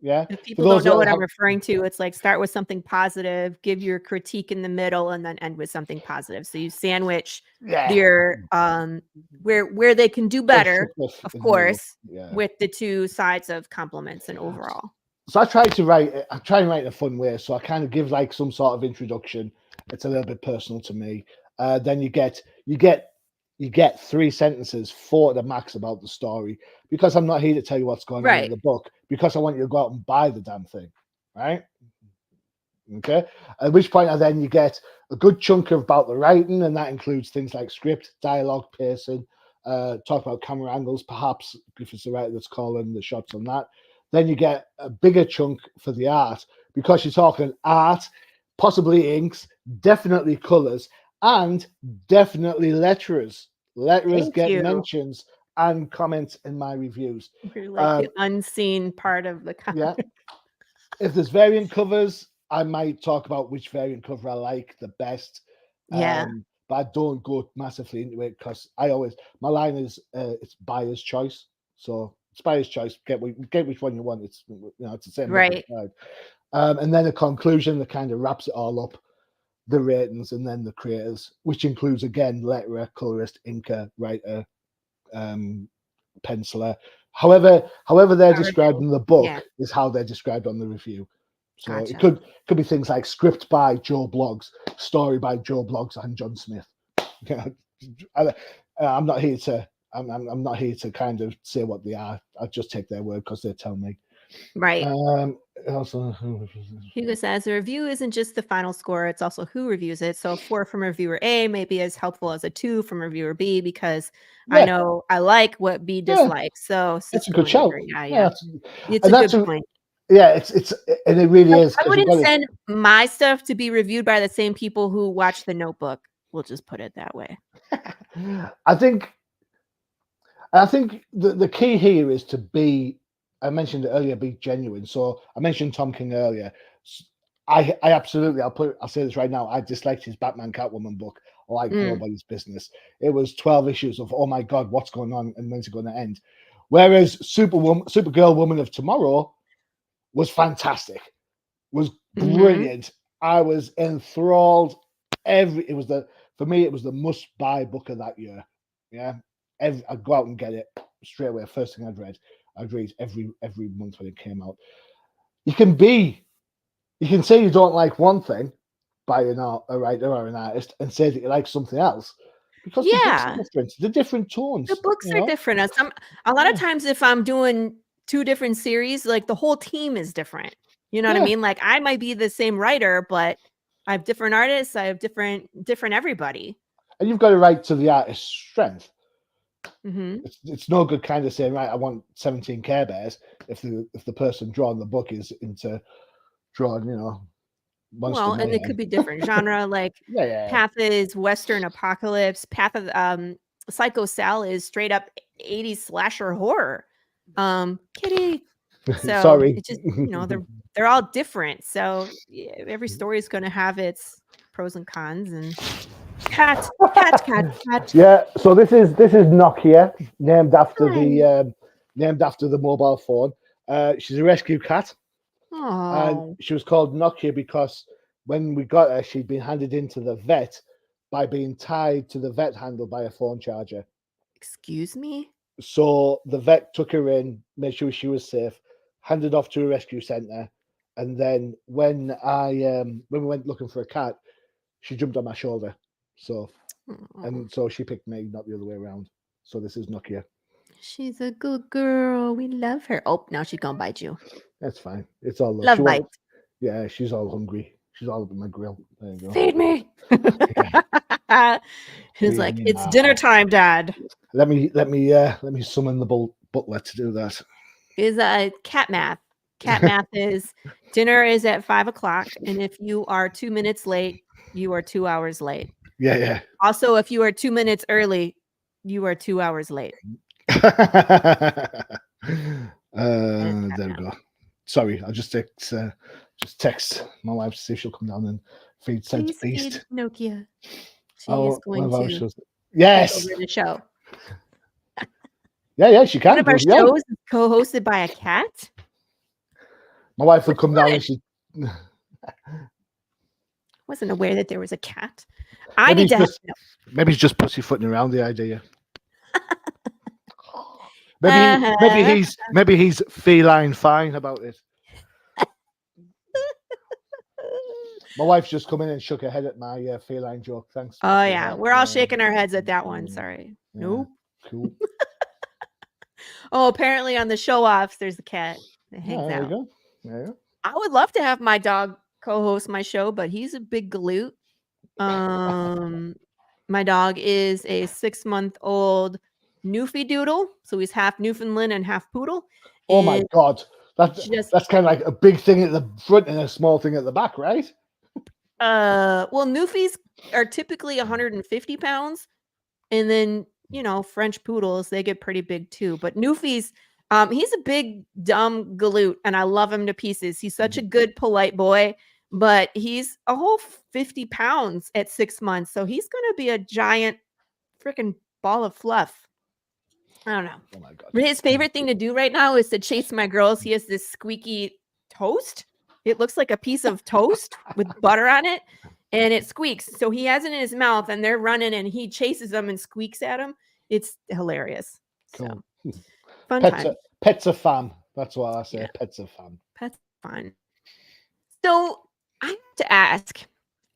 Yeah. If people don't know what I'm referring to, it's like start with something positive, give your critique in the middle, and then end with something positive. So you sandwich your where they can do better, of course, with the two sides of compliments and overall. So I try and write in a fun way. So I kind of give like some sort of introduction. It's a little bit personal to me. Then you get 3 sentences, 4 at the max about the story, because I'm not here to tell you what's going on in the book, because I want you to go out and buy the damn thing, right? Okay. At which point then you get a good chunk about the writing, and that includes things like script, dialogue, pacing, talk about camera angles, perhaps if it's the writer that's calling the shots on that. Then you get a bigger chunk for the art, because you're talking art, possibly inks, definitely colors, and definitely letterers. Letterers get mentions and comments in my reviews. You're like the unseen part of the comic. Yeah. If there's variant covers, I might talk about which variant cover I like the best. Yeah. But I don't go massively into it, because my line is it's buyer's choice. So it's buyer's choice. Get which one you want. It's it's the same. Right. And then a conclusion that kind of wraps it all up. The ratings, and then the creators, which includes again letterer, colorist, inker, writer, penciler. However they're described in the book is how they're described on the review. So it could be things like script by Joe Bloggs, story by Joe Bloggs and John Smith. I'm not here to kind of say what they are. I just take their word because they tell me. Right. Also, Hugo says the review isn't just the final score, it's also who reviews it. So 4 from reviewer A may be as helpful as a 2 from reviewer B because I yeah, know I like what B yeah, dislikes. So it's a Cisco good would shout. agree. Yeah, Yeah, yeah. that's, It's and a that's good point. yeah, it's and it really Like, is I because you've wouldn't got send my stuff to be reviewed by the same people who watch The Notebook. We'll just put it that way. I think the key here is to be. I mentioned it earlier, be genuine. So I mentioned Tom King earlier. I absolutely, I'll say this right now. I disliked his Batman Catwoman book like nobody's business. It was 12 issues of, oh my God, what's going on and when's it going to end? Whereas Supergirl Woman of Tomorrow was fantastic, was brilliant. I was enthralled. For me, it was the must-buy book of that year. Yeah. I'd go out and get it straight away. First thing I'd read every month when it came out. You can say you don't like one thing by a writer or an artist and say that you like something else because the books are different. The different tones. The books are different. A lot of times if I'm doing 2 different series, like the whole team is different. You know what I mean? Like I might be the same writer, but I have different artists. I have different everybody. And you've got to write to the artist's strength. Mm-hmm. It's no good kind of saying, right, I want 17 Care Bears if the person drawing the book is into drawing, Monster Well, and it Mayhem. could be different genre. Like Path is Western apocalypse. Path of Psycho Sal is straight up 80s slasher horror. Kitty. So Sorry. it's just they're all different. So every story is going to have its pros and cons. And cat. Yeah. So this is Nokia, named after the mobile phone. She's a rescue cat. And she was called Nokia because when we got her, she'd been handed into the vet by being tied to the vet handle by a phone charger. Excuse me? So the vet took her in, made sure she was safe, handed off to a rescue centre, and then when we went looking for a cat, she jumped on my shoulder. So she picked me, not the other way around. So this is Nokia. She's a good girl. We love her. Oh, now she's gonna bite you. That's fine. It's all love bite. Yeah, she's all hungry. She's all up in my grill. There you go. Feed me. He's like, it's dinner time, Dad. Let me summon the butler to do that. Is cat math. Cat math is dinner is at 5:00, and if you are 2 minutes late, you are 2 hours late. Yeah. Also, if you are 2 minutes early, you are 2 hours late. There we go. Sorry, I'll just text my wife to see if she'll come down and feed Saint Beast. Nokia. She is going to yes take over the show. Yeah, she can. One of our shows is co-hosted by a cat. My wife would come down and she wasn't aware that there was a cat. Maybe he's just pussyfooting around the idea. Maybe he's feline fine about it. My wife's just come in and shook her head at my feline joke. Thanks. Oh yeah, we're all shaking our heads at that one. Sorry. Yeah, nope. Cool. Oh, apparently on the show offs, there's a cat that hangs there out. You go. Yeah. I would love to have my dog co-host my show, but he's a big galoot. My dog is a 6-month-old Newfie Doodle, so he's half Newfoundland and half poodle. Oh my God, that's kind of like a big thing at the front and a small thing at the back, right? Well, Newfies are typically 150 pounds, and then French poodles, they get pretty big too. But Newfies, he's a big dumb galoot, and I love him to pieces. He's such a good, polite boy. But he's a whole 50 pounds at 6 months. So he's going to be a giant freaking ball of fluff. I don't know. Oh my God. His favorite thing to do right now is to chase my girls. He has this squeaky toast. It looks like a piece of toast with butter on it, and it squeaks. So he has it in his mouth, and they're running, and he chases them and squeaks at them. It's hilarious. Cool. So, fun time. Pets are fun. That's what I say. Yeah. Pets are fun. Pets are fun. So I have to ask,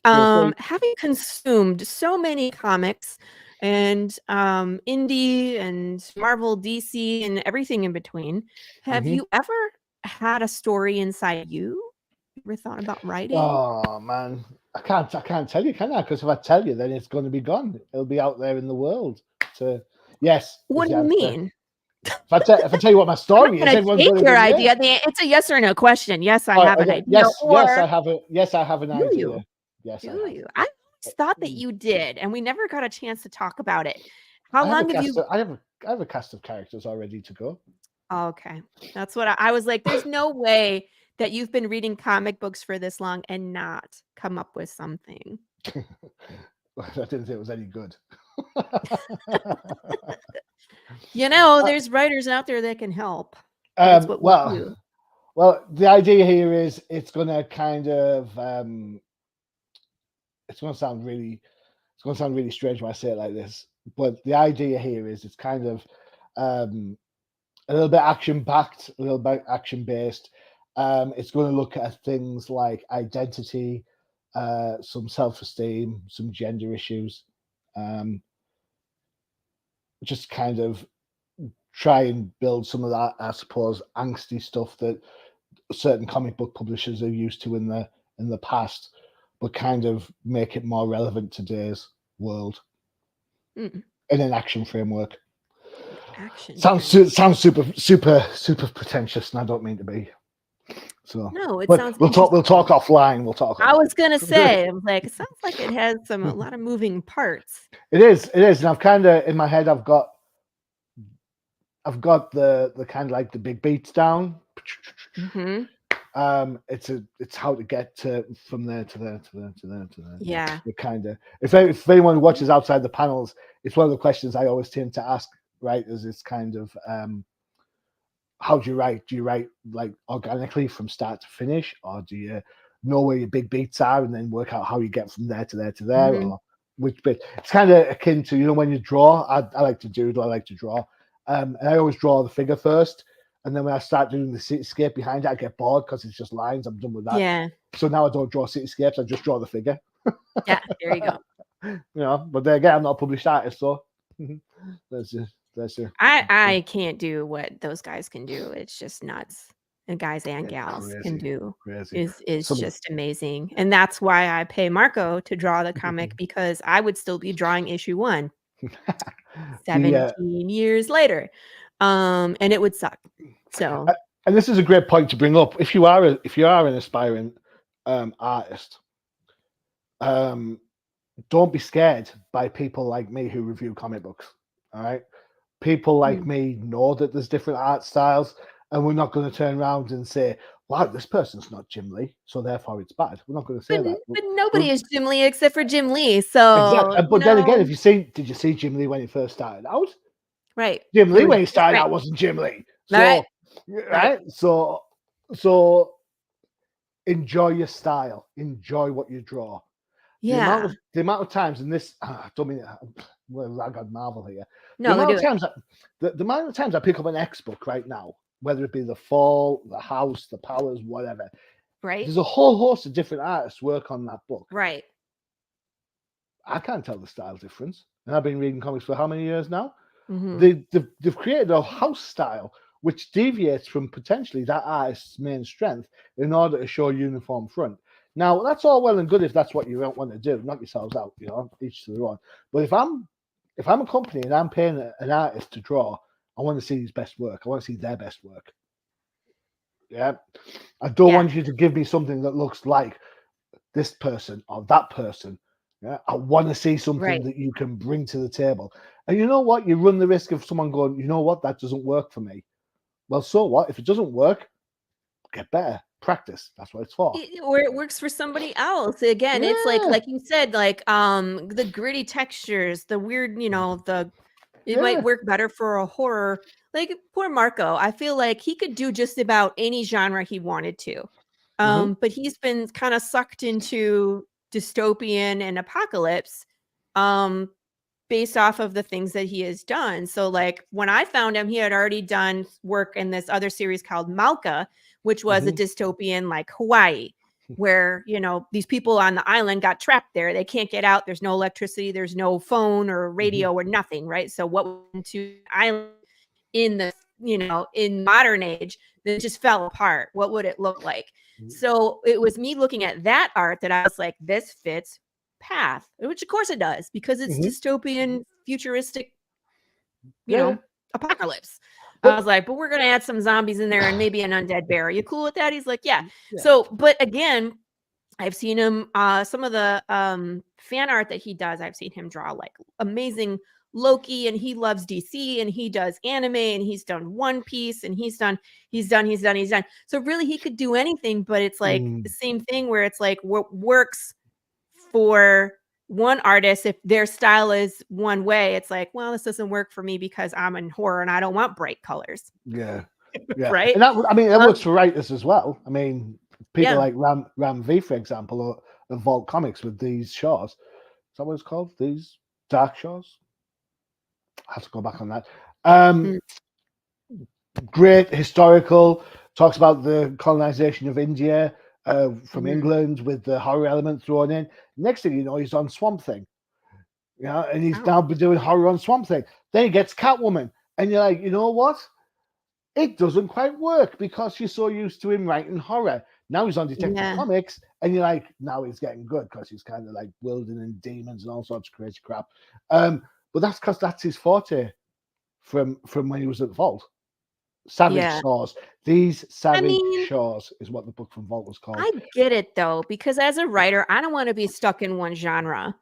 having consumed so many comics and indie and Marvel, DC, and everything in between, have you ever had a story inside you? Ever thought about writing? Oh man, I can't tell you, can I? Because if I tell you, then it's going to be gone. It'll be out there in the world. Yes. What is do the you answer. mean? If I tell you what my I'm story not is, gonna everyone's take going to your go, idea. yeah. It's a yes or no question. Yes, I Oh, have an okay. idea. Yes, I Or have it. Yes, I have an do idea. you? Yes, I Do have. you? I always thought that you did, and we never got a chance to talk about it. How I have a long have cast. you? I have a cast of characters all ready to go. Oh, okay, that's what I was like. There's no way that you've been reading comic books for this long and not come up with something. I didn't think it was any good. You know, there's writers out there that can help. That's what we do. Well, the idea here is it's going to kind of it's going to sound really strange when I say it like this, but the idea here is it's kind of a little bit action packed, a little bit action based. It's going to look at things like identity, some self-esteem, some gender issues, just kind of try and build some of that, I suppose, angsty stuff that certain comic book publishers are used to in the past, but kind of make it more relevant to today's world in an action framework. Sounds super pretentious, and I don't mean to be. So no, it but sounds. We'll talk offline. We'll talk. I was gonna say, I'm like, it sounds like it has a lot of moving parts. It is, and I've kind of in my head, I've got the kind of like the big beats down. Mm-hmm. It's how to get from there to there to there to there to there. Yeah. It kind of if anyone watches outside the panels, it's one of the questions I always tend to ask writers. It's kind of how do you write? Do you write like organically from start to finish, or do you know where your big beats are and then work out how you get from there to there to there, or which bit? It's kind of akin to when you draw. I like to doodle. I like to draw, and I always draw the figure first. And then when I start doing the cityscape behind it, I get bored because it's just lines. I'm done with that. Yeah. So now I don't draw cityscapes. I just draw the figure. Yeah, there you go. But then again, I'm not a published artist, so that's it. I can't do what those guys can do. It's just nuts. The guys and gals can do is just amazing. And that's why I pay Marco to draw the comic, because I would still be drawing issue 1 17 years later. And it would suck. So, and this is a great point to bring up. If you are an aspiring artist, don't be scared by people like me who review comic books. All right, people like me know that there's different art styles, and we're not going to turn around and say, "Wow, this person's not Jim Lee, so therefore it's bad." We're not going to say that. But nobody is Jim Lee except for Jim Lee. So exactly. But then again, did you see Jim Lee when he first started out? Right. Jim Lee when he started out wasn't Jim Lee. So, right. So enjoy your style. Enjoy what you draw. Yeah. The amount of times, and this, I don't mean we're rag on Marvel here. No, the amount of times I pick up an X book right now, whether it be the Fall, the House, the Powers, whatever. Right. There's a whole host of different artists work on that book. Right. I can't tell the style difference. And I've been reading comics for how many years now? Mm-hmm. They've created a house style which deviates from potentially that artist's main strength in order to show a uniform front. Now, that's all well and good if that's what you don't want to do. Knock yourselves out, each to their own. But if I'm a company and I'm paying an artist to draw, I want to see his best work. I want to see their best work. Yeah. I don't want you to give me something that looks like this person or that person. Yeah. I want to see something that you can bring to the table. And you know what? You run the risk of someone going, you know what? That doesn't work for me. Well, so what? If it doesn't work, get better. Practice. That's what it's for. Or it works for somebody else. Again, it's like you said, like the gritty textures, the weird, it might work better for a horror. Like poor Marco, I feel like he could do just about any genre he wanted to. But he's been kind of sucked into dystopian and apocalypse based off of the things that he has done. So like when I found him, he had already done work in this other series called Malka, which was a dystopian like Hawaii, where, these people on the island got trapped there. They can't get out. There's no electricity. There's no phone or radio or nothing. Right. So what went to the island in the in modern age that just fell apart, what would it look like? So it was me looking at that art that I was like, this fits Path, which of course it does, because it's dystopian, futuristic, apocalypse. I was like, but we're gonna add some zombies in there and maybe an undead bear. Are you cool with that? He's like, yeah. So, but again, I've seen him some of the fan art that he does. I've seen him draw like amazing Loki, and he loves DC, and he does anime, and he's done One Piece, and he's done. So really, he could do anything, but it's like the same thing where it's like what works for one artist, if their style is one way, it's like, well, this doesn't work for me because I'm in horror and I don't want bright colors. Yeah. Right. And that works for writers as well. I mean, people like Ram V, for example, or Vault Comics with these shows. Is that what it's called? These dark shows? I have to go back on that. Great historical, talks about the colonization of India from England with the horror element thrown in. Next thing you know, he's on Swamp Thing. And he's now been doing horror on Swamp Thing. Then he gets Catwoman. And you're like, you know what? It doesn't quite work because you're so used to him writing horror. Now he's on Detective Comics, and you're like, now he's getting good because he's kind of like wielding in demons and all sorts of crazy crap. But that's because that's his forte from when he was at Vault. Savage Shores. These Savage Shores is what the book from Vault was called. I get it though, because as a writer, I don't want to be stuck in one genre.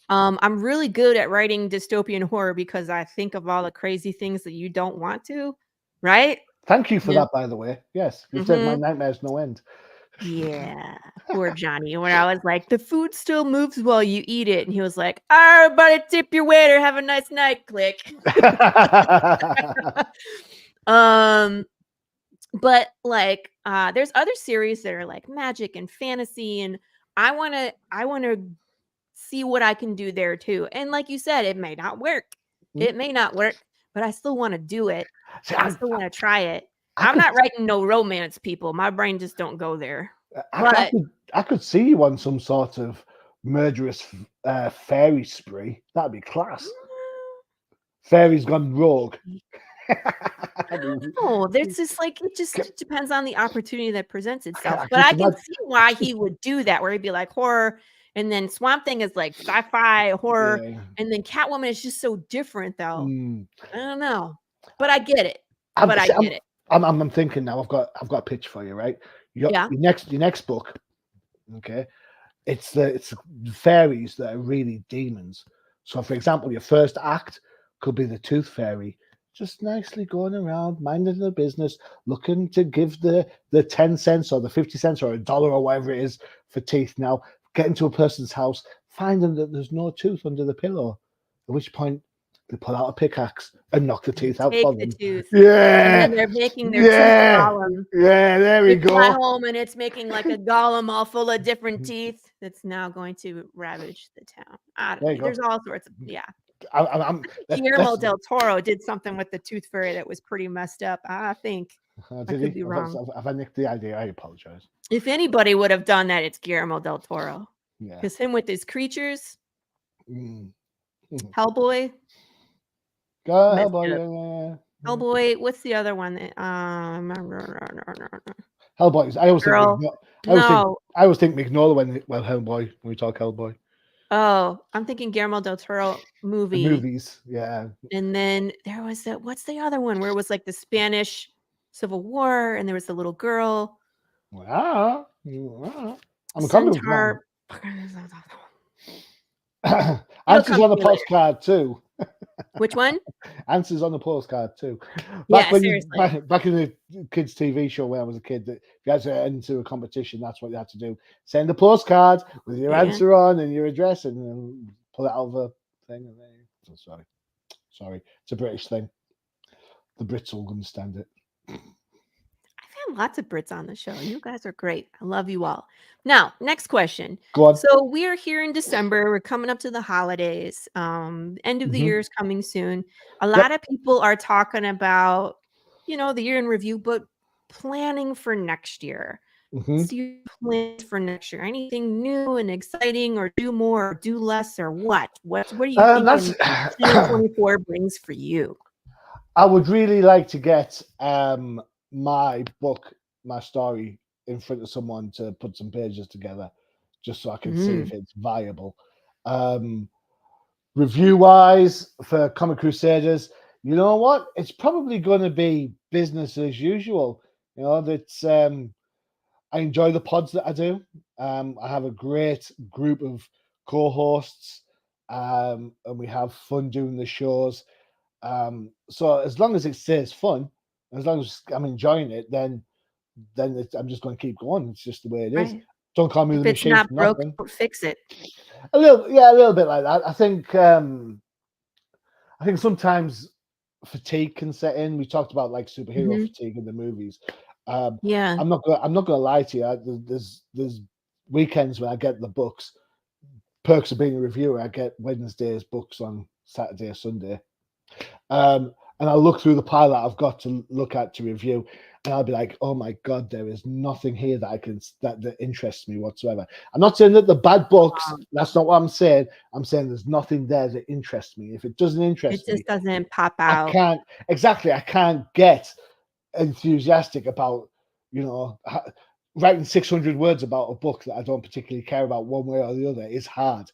I'm really good at writing dystopian horror because I think of all the crazy things that you don't want to, right? Thank you for that, by the way. Yes, you said my nightmares no end. Yeah, poor Johnny. When I was like, the food still moves while you eat it, and he was like, everybody tip your waiter, have a nice night, click. But like there's other series that are like magic and fantasy, and I want to see what I can do there too. And like you said, it may not work. It may not work, but I still want to do it. I still want to try it. I'm not writing no romance, people. My brain just don't go there. I could see you on some sort of murderous fairy spree. That'd be class. Fairies gone rogue. No, there's just like it depends on the opportunity that presents itself. But I can see why he would do that, where he'd be like horror, and then Swamp Thing is like sci-fi horror, and then Catwoman is just so different, though. I don't know, but I get it. I'm thinking now. I've got a pitch for you, right? Your next book, okay? It's the fairies that are really demons. So, for example, your first act could be the Tooth Fairy, just nicely going around, minding their business, looking to give the 10 cents or the 50 cents or $1 or whatever it is for teeth. Now, get into a person's house, finding that there's no tooth under the pillow, at which point they pull out a pickaxe and knock the teeth out for them. Tooth. Yeah. And then they're making their tooth golem. Yeah, there we go. Fly home and it's making like a golem all full of different teeth that's now going to ravage the town. I don't know. There's all sorts of, Guillermo del Toro did something with the Tooth Fairy that was pretty messed up. I think. I could be wrong. If I nicked the idea, I apologize. If anybody would have done that, it's Guillermo del Toro. Yeah. Because him with his creatures. Hellboy. Hellboy. Hellboy. What's the other one? Hellboy. I always think Mignola when we talk Hellboy. Oh, I'm thinking Guillermo del Toro movie. The movies, yeah. And then there was that. What's the other one where it was like the Spanish Civil War, and there was the little girl. Wow. I'm coming. Answers on the postcard too. Which one? Answers on the postcard too. Seriously. Back in the kids' TV show when I was a kid, that if you had to enter a competition, that's what you had to do. Send a postcard with your answer on and your address, and then pull it out of a thing. Sorry, it's a British thing. The Brits will understand it. I've had lots of Brits on the show. You guys are great. I love you all. Now, next question. Go on. So we are here in December. We're coming up to the holidays. End of the year is coming soon. A lot of people are talking about, the year in review, but planning for next year. So you plan for next year? Anything new and exciting, or do more, or do less, or what? What do you think 2024 brings for you? I would really like to get my book, my story, in front of someone to put some pages together, just so I can see if it's viable. Review-wise, for Comics Crusaders, you know what? It's probably going to be business as usual. You know, that's I enjoy the pods that I do. I have a great group of co-hosts, and we have fun doing the shows. So as long as it stays fun, as long as I'm enjoying it, then I'm just going to keep going. It's just the way it is. Right. Don't call me If the it's machine not for broke, nothing. don't fix it. A little bit like that. I think sometimes fatigue can set in. We talked about like superhero fatigue in the movies. Yeah. I'm not gonna lie to you. There's weekends when I get the books. Perks of being a reviewer, I get Wednesday's books on Saturday or Sunday. And I'll look through the pile that I've got to look at to review, and I'll be like, oh my God, there is nothing here that interests me whatsoever. I'm not saying that the bad books, that's not what I'm saying. I'm saying there's nothing there that interests me. If it doesn't interest It just me, doesn't pop out. I can't get enthusiastic about, writing 600 words about a book that I don't particularly care about one way or the other is hard.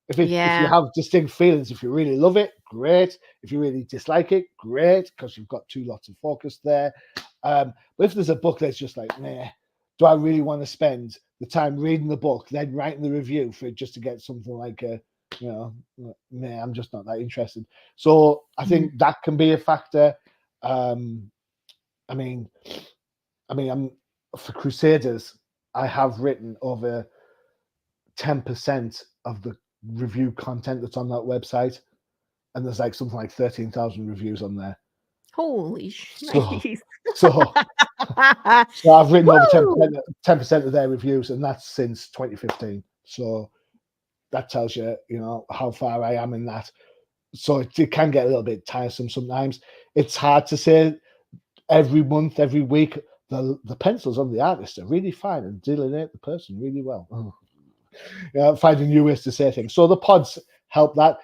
If you have distinct feelings, if you really love it, great. If you really dislike it, great, because you've got two lots of focus there. But if there's a book that's just like, meh, do I really want to spend the time reading the book, then writing the review for it just to get something like meh, I'm just not that interested. So I think that can be a factor. I'm for Crusaders, I have written over 10% of the review content that's on that website, and there's like something like 13,000 reviews on there. Holy shit. So I've written over 10% of their reviews, and that's since 2015. So that tells you, how far I am in that. So it can get a little bit tiresome sometimes. It's hard to say every month, every week. The pencils on the artist are really fine and delineate the person really well. Finding new ways to say things. So the pods help that.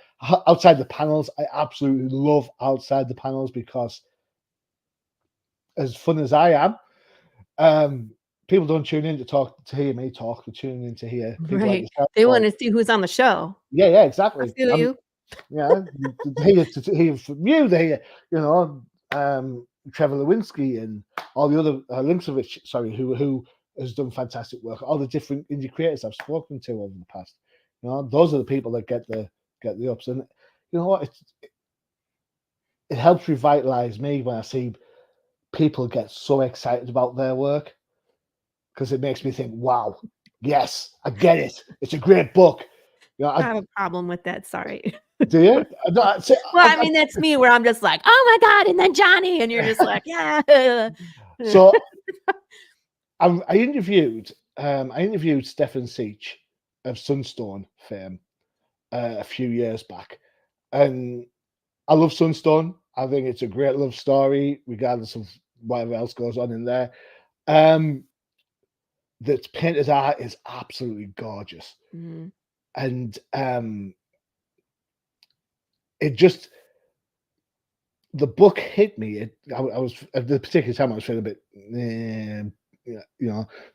Outside the panels, I absolutely love outside the panels, because as fun as I am, people don't tune in to hear me talk. They tune in to hear people like yourself. They want to see who's on the show. Yeah, exactly. I feel you. Yeah, to hear from you. They hear, Trevor Lewinsky and all the other Linksovich, who has done fantastic work. All the different indie creators I've spoken to over the past, those are the people that get the ups. And you know what? It helps revitalize me when I see people get so excited about their work, because it makes me think, wow, yes, I get it. It's a great book. I have a problem with that. Sorry. Do you? I mean, that's me, where I'm just like, oh my God, and then Johnny, and you're just like, yeah. So I interviewed Stefan Seach of Sunstone fame a few years back, and I love Sunstone. I think it's a great love story, regardless of whatever else goes on in there. The painted art is absolutely gorgeous, and it just, the book hit me. I was at the particular time I was feeling a bit,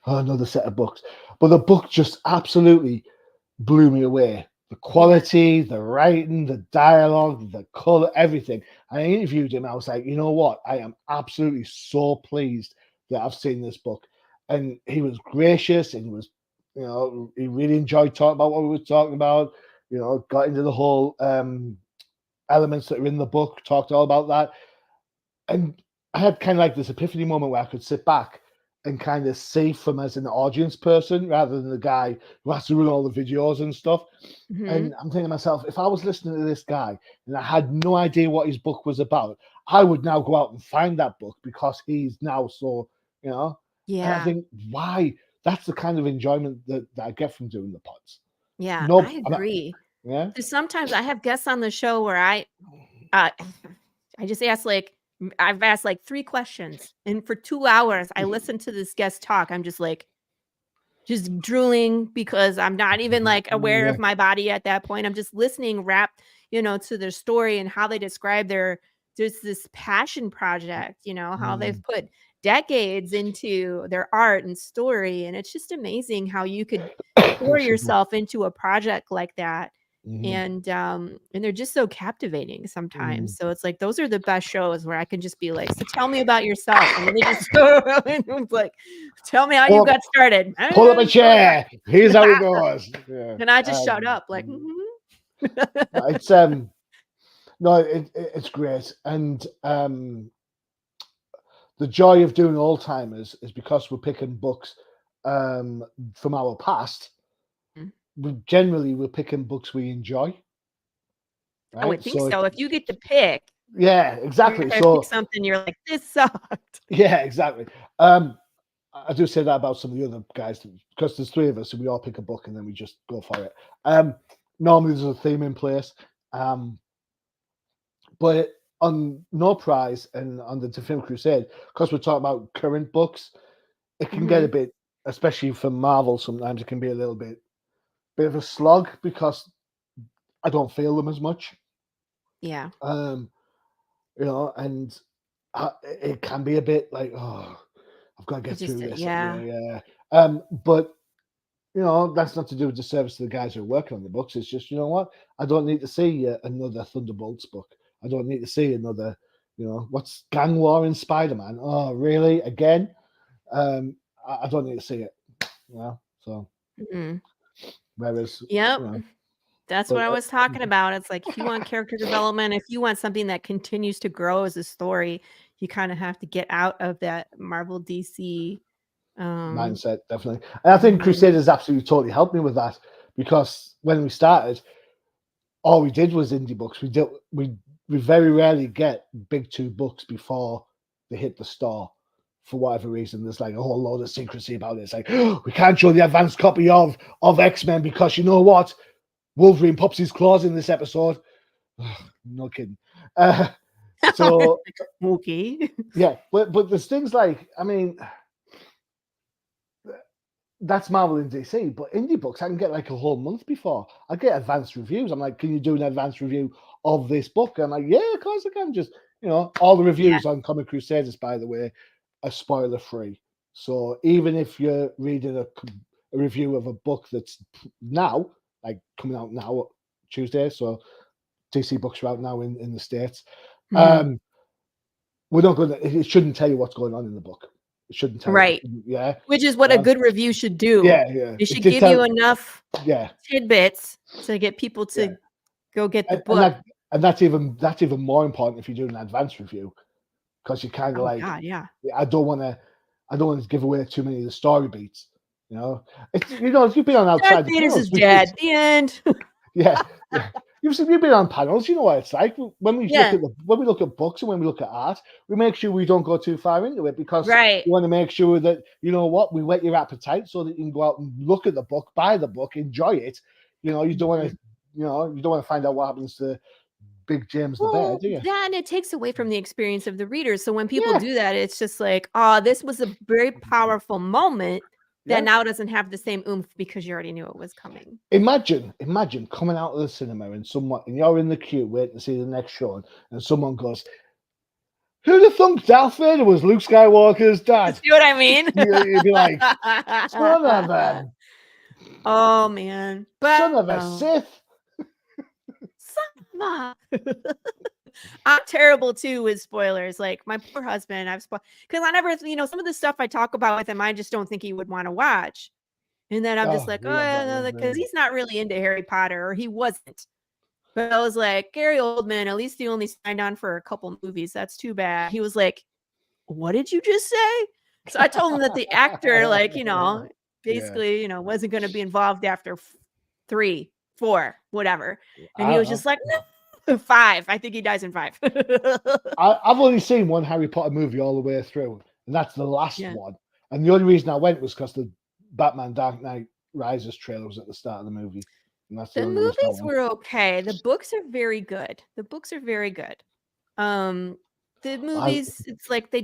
another set of books, but the book just absolutely blew me away. The quality, the writing, the dialogue, the color, everything. I interviewed him. I was like, you know what? I am absolutely so pleased that I've seen this book. And he was gracious, and was, he really enjoyed talking about what we were talking about. Got into the whole elements that are in the book, talked all about that. And I had kind of like this epiphany moment where I could sit back and kind of see from as an audience person, rather than the guy who has to run all the videos and stuff. And I'm thinking to myself, if I was listening to this guy and I had no idea what his book was about, I would now go out and find that book, because he's now so, Yeah. And I think, why? That's the kind of enjoyment that I get from doing the pods. Yeah, I agree. Yeah. So sometimes I have guests on the show where I just ask, I've asked 3 questions, and for 2 hours I listen to this guest talk. I'm just just drooling, because I'm not even aware of my body at that point. I'm just listening, wrapped, to their story and how they describe their just this passion project, you know, how they've Mm. put decades into their art and story. And it's just amazing how you could pour Excuse me. yourself into a project like that. Mhm. And they're just so captivating sometimes. Mm. So it's like those are the best shows where I can just be like, so tell me about yourself. And then they just go and it's like, tell me how you Pull up, got started. pull up a chair. Here's how it goes. Yeah. And I just shut up like It's no, it's great, and the joy of doing old timers is because we're picking books from our past. Mhm. We're picking books we enjoy. I would Right? think So so. If you get to pick, yeah, you're exactly. gonna So pick something you're like, this sucked. yeah, exactly. I do say that about some of the other guys because there's three of us, and we all pick a book and then we just go for it. Normally there's a theme in place, but on No Prize and on the Film Crusade, because we're talking about current books, it can get a bit, especially for Marvel. Sometimes it can be a little bit of a slog because I don't feel them as much. Yeah. You know, and it can be a bit like, oh, I've got to get through this. Yeah. But you know, that's not to do with the service to the guys who are working on the books. It's just, you know what? I don't need to see another Thunderbolts book. I don't need to see another, you know, what's Gang War in Spider-Man? Oh, really? Again? I don't need to see it. You know, so whereas, Yep. you know, That's but, what I was talking about. It's like if you want character development, if you want something that continues to grow as a story, you kind of have to get out of that Marvel DC mindset, definitely. And I think Crusaders absolutely totally helped me with that because when we started, all we did was indie books. We very rarely get big two books before they hit the store. For whatever reason, there's like a whole load of secrecy about it. It's like, oh, we can't show the advanced copy of X-Men because you know what? Wolverine pops his claws in this episode. No kidding. So okay. yeah, but there's things like, I mean, that's Marvel and DC, but indie books I can get like a whole month before. I get advanced reviews. I'm like, can you do an advanced review of this book? I'm like, yeah, of course I can. Just, you know, all the reviews on Comic Crusaders, by the way, are spoiler free. So even if you're reading a review of a book that's now, like coming out now, Tuesday, so DC books are out now in the States, we're not going to, it shouldn't tell you what's going on in the book. It shouldn't tell Right. you. Yeah. Which is what a good review should do. Yeah. It should give you enough yeah tidbits to get people to go get the book. And that's even more important if you do an advanced review, because you kind of God, yeah. I don't want to give away too many of the story beats. You know, it's, you know, if you've been on outside the Thanos panels, is dead. The end. yeah. You've been on panels. You know what it's like when we look at books and when we look at art. We make sure we don't go too far into it because we want to make sure that, you know what, we whet your appetite so that you can go out and look at the book, buy the book, enjoy it. You know, you don't want to, you don't want to find out what happens to Big James the Bear, do you? Then it takes away from the experience of the reader. So when people do that, it's just like, oh, this was a very powerful moment that now doesn't have the same oomph because you already knew it was coming. Imagine coming out of the cinema and you're in the queue waiting to see the next show, and someone goes, "Who the thunk Darth Vader was Luke Skywalker's dad?" See what I mean? You'd be like, "Son of a!" Oh man, son of a Sith. Son of a. I'm terrible too with spoilers. Like my poor husband, I've spoiled because I never, some of the stuff I talk about with him, I just don't think he would want to watch. And then I'm just like, because he's not really into Harry Potter, or he wasn't. But I was like, Gary Oldman, at least he only signed on for a couple movies. That's too bad. He was like, what did you just say? So I told him that the actor, basically, wasn't going to be involved after 3, 4, whatever. And he was just like, no. 5. I think he dies in 5. I've only seen one Harry Potter movie all the way through, and that's the last one. And the only reason I went was because the Batman Dark Knight Rises trailer was at the start of the movie. And that's the movies were okay. The books are very good. The movies, it's like they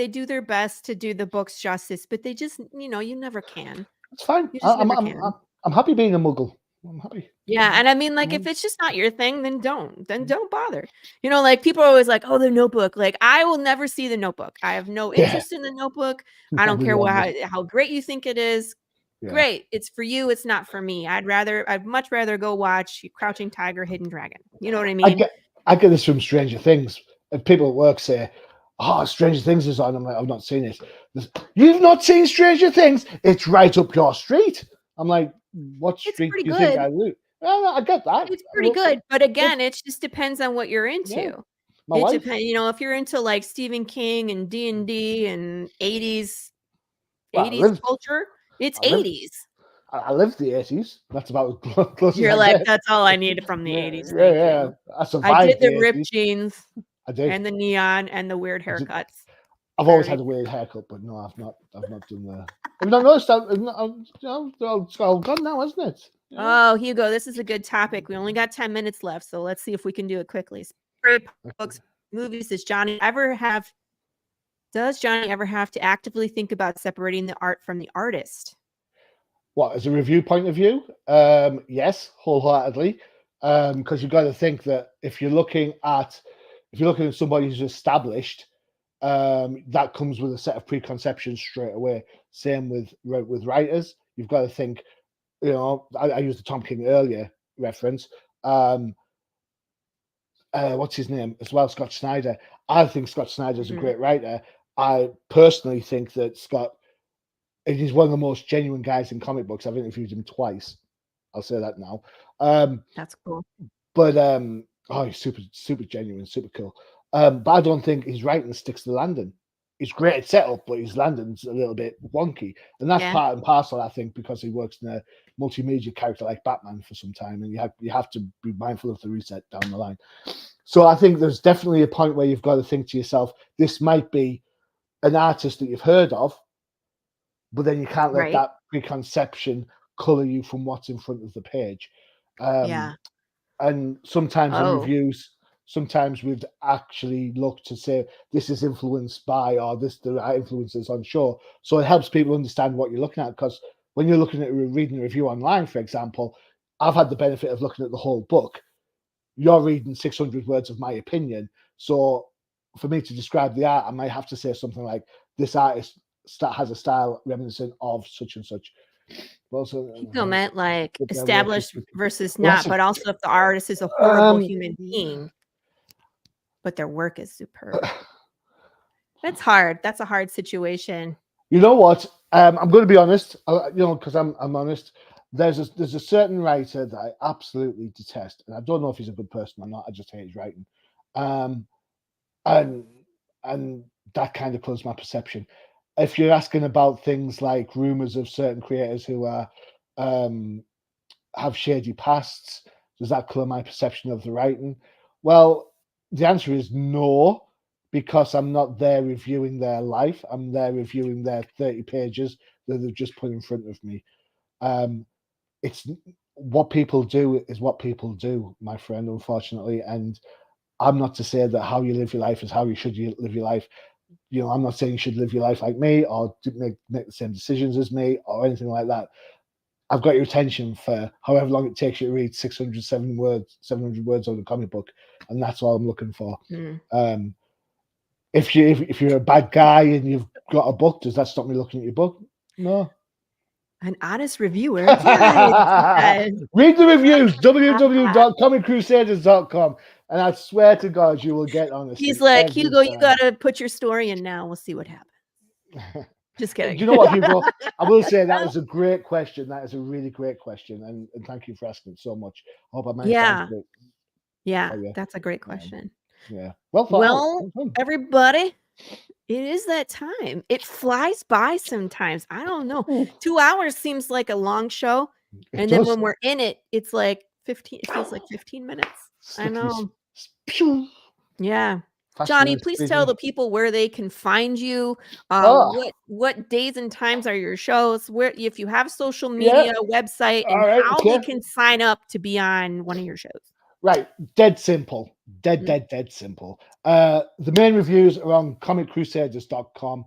do their best to do the books justice, but they just, you never can. It's fine. I'm happy being a muggle. I'm happy. Yeah, and I mean, like, if it's just not your thing, then don't bother. You know, like people are always like, "Oh, the Notebook." Like, I will never see the Notebook. I have no interest in the Notebook. I don't care how great you think it is. Yeah. Great, it's for you. It's not for me. I'd much rather go watch Crouching Tiger, Hidden Dragon. You know what I mean? I get this from Stranger Things. And people at work say, "Oh, Stranger Things is on." I'm like, "I've not seen it." You've not seen Stranger Things? It's right up your street. I'm like, "What street do you think I live?" Well, I get that. It's pretty good, but again, it just depends on what you're into. Yeah. It depends, you know, if you're into like Stephen King and D&D and 80s culture, it's 80s. I lived the 80s. That's about as close You're as I like, get. that's all I needed from the 80s. Yeah. I survived. I did the 80s. ripped jeans. I did. And the neon and the weird haircuts. I've always had a weird haircut, but no, I've not done the. Have you not noticed that? It's all gone now, isn't it? Yeah. Oh, Hugo, this is a good topic. We only got 10 minutes left, so let's see if we can do it quickly. Books, movies. Does Johnny ever have to actively think about separating the art from the artist? What, as a review point of view? Yes, wholeheartedly. Because you've got to think that if you're looking at somebody who's established, that comes with a set of preconceptions straight away. Same with writers. You've got to think, you know, I used the Tom King earlier reference. What's his name as well? Scott Snyder. I think Scott Snyder's a great writer. I personally think that he's one of the most genuine guys in comic books. I've interviewed him twice. I'll say that now. That's cool. But he's super genuine, super cool. But I don't think his writing sticks to the landing. He's great at setup, but his landing's a little bit wonky. And that's part and parcel, I think, because he works in a multimedia character like Batman for some time, and you have to be mindful of the reset down the line. So I think there's definitely a point where you've got to think to yourself, this might be an artist that you've heard of, but then you can't let that preconception color you from what's in front of the page. And sometimes in reviews, sometimes we'd actually look to say this is influenced by, or there are influences on show. So it helps people understand what you're looking at, because when you're looking at reading a review online, for example, I've had the benefit of looking at the whole book. You're reading 600 words of my opinion. So for me to describe the art, I might have to say something like, this artist has a style reminiscent of such and such. People meant like established versus not, but also if the artist is a horrible human being, but their work is superb. That's hard. That's a hard situation. You know what? I'm going to be honest. Because I'm honest. There's a certain writer that I absolutely detest, and I don't know if he's a good person or not. I just hate his writing, and that kind of closed my perception. If you're asking about things like rumors of certain creators who are have shady pasts, does that color my perception of the writing? Well, the answer is no, because I'm not there reviewing their life. I'm there reviewing their 30 pages that they've just put in front of me. It's what people do is what people do, my friend, unfortunately. And I'm not to say that how you live your life is how you should live your life. You know, I'm not saying you should live your life like me or make the same decisions as me or anything like that. I've got your attention for however long it takes you to read 700 words of a comic book, and that's all I'm looking for. If you're a bad guy and you've got a book, does that stop me looking at your book? No. An honest reviewer. Read the reviews, www.comiccrusaders.com, and I swear to God, you will get honesty. He's like, Hugo, you got to put your story in now. We'll see what happens. Just kidding. Do you know what, Hugo? I will say that was a great question. That is a really great question, and thank you for asking so much. I hope I managed to answer it. Yeah, that's a great question. Yeah. Well, everybody, it is that time. It flies by sometimes. I don't know. 2 hours seems like a long show. And then when we're in it, it's like 15. It feels like 15 minutes. I know. Yeah. Johnny, please tell the people where they can find you. What days and times are your shows? Where, if you have social media, website, and how they can sign up to be on one of your shows. Right, dead simple. Dead simple. The main reviews are on comiccrusaders.com.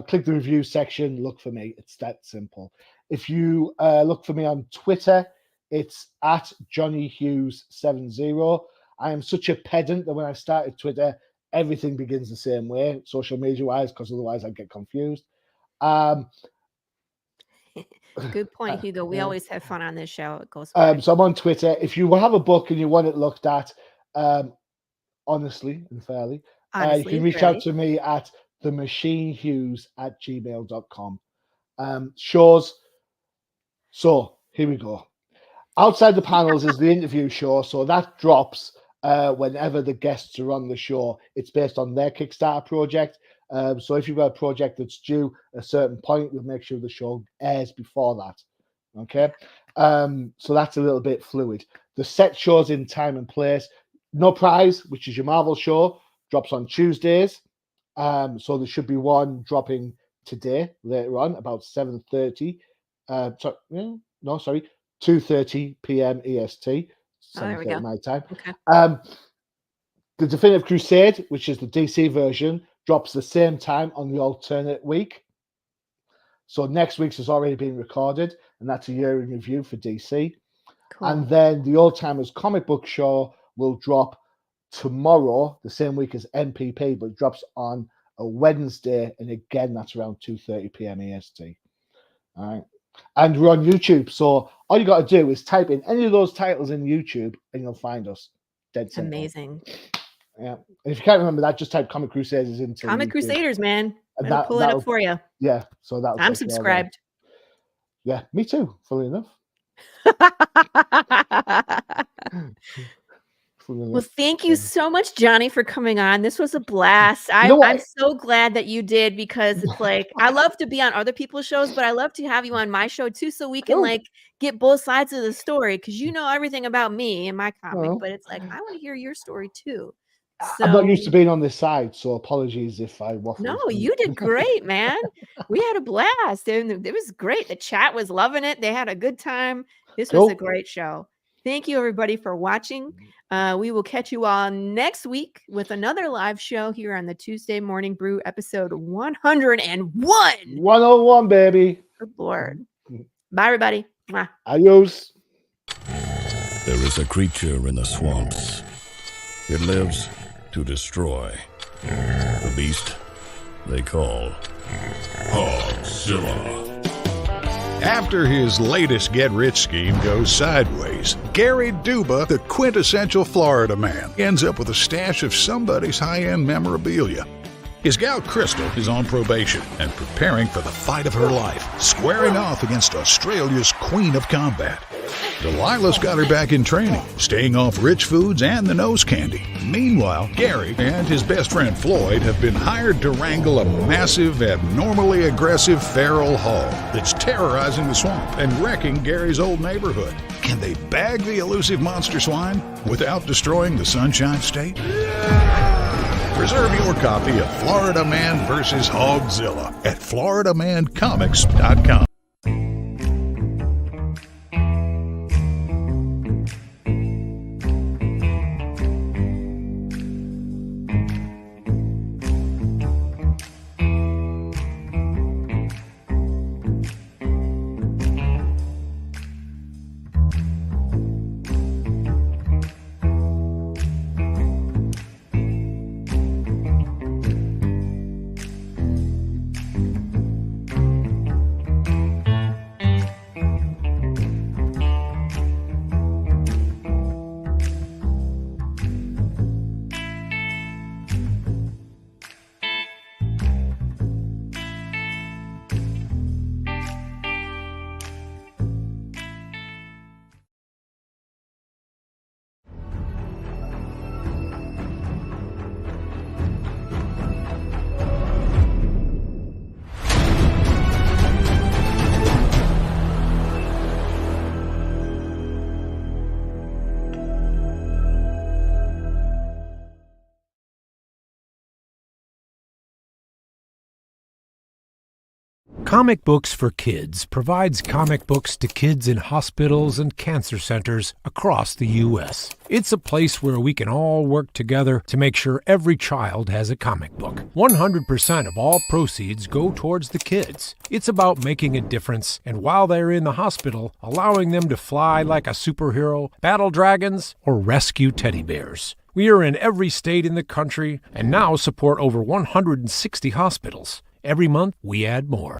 Click the review section, look for me. It's that simple. If you look for me on Twitter, It's at Johnny Hughes 70. I am such a pedant that when I started Twitter, everything begins the same way, social media wise, because otherwise I'd get confused. Good point, Hugo. We always have fun on this show. It goes so I'm on Twitter. If you have a book and you want it looked at, honestly and fairly, you can reach out to me at themachinehughes@gmail.com. Shows. So here we go. Outside the Panels is the interview show, so that drops whenever the guests are on the show. It's based on their Kickstarter project. So if you've got a project that's due a certain point, we'll make sure the show airs before that. Okay. So that's a little bit fluid. The set shows in time and place. No Prize, which is your Marvel show, drops on Tuesdays. So there should be one dropping today, later on, about 7:30. 2:30 p.m. EST. There we go. My time. Okay. The Definitive Crusade, which is the DC version, drops the same time on the alternate week. So next week's has already been recorded, and that's a year in review for DC. Cool. And then the Old Timers Comic Book Show will drop tomorrow, the same week as MPP, but it drops on a Wednesday, and again, that's around 2:30 p.m. EST. All right. And we're on YouTube, so all you got to do is type in any of those titles in YouTube, and you'll find us. Dead simple. Amazing. Yeah. And if you can't remember that, just type Comic Crusaders into Comic YouTube. Crusaders, man. And I'll pull it up for you. Yeah. So that I'm subscribed. Yeah, me too, fully enough. Well, thank you so much, Johnny, for coming on. This was a blast. I'm so glad that you did, because it's like I love to be on other people's shows, but I love to have you on my show too, so we can like get both sides of the story, because you know everything about me and my comic, but it's like I want to hear your story too. So, I'm not used to being on this side, so apologies if I waffled. No, you did great, man. We had a blast, and it was great. The chat was loving it. They had a good time. This was a great show. Thank you, everybody, for watching. We will catch you all next week with another live show here on the Tuesday Morning Brew, episode 101. 101, baby. Good Lord. Bye, everybody. Mwah. Adios. There is a creature in the swamps. It lives to destroy. The beast they call Hogzilla. After his latest get-rich scheme goes sideways, Gary Duba, the quintessential Florida man, ends up with a stash of somebody's high-end memorabilia. His gal Crystal is on probation and preparing for the fight of her life, squaring off against Australia's Queen of Combat. Delilah's got her back in training, staying off rich foods and the nose candy. Meanwhile, Gary and his best friend Floyd have been hired to wrangle a massive, abnormally aggressive feral hog that's terrorizing the swamp and wrecking Gary's old neighborhood. Can they bag the elusive monster swine without destroying the Sunshine State? Reserve your copy of Florida Man vs. Hogzilla at FloridaManComics.com. Comic Books for Kids provides comic books to kids in hospitals and cancer centers across the U.S. It's a place where we can all work together to make sure every child has a comic book. 100% of all proceeds go towards the kids. It's about making a difference, and while they're in the hospital, allowing them to fly like a superhero, battle dragons, or rescue teddy bears. We are in every state in the country and now support over 160 hospitals. Every month, we add more.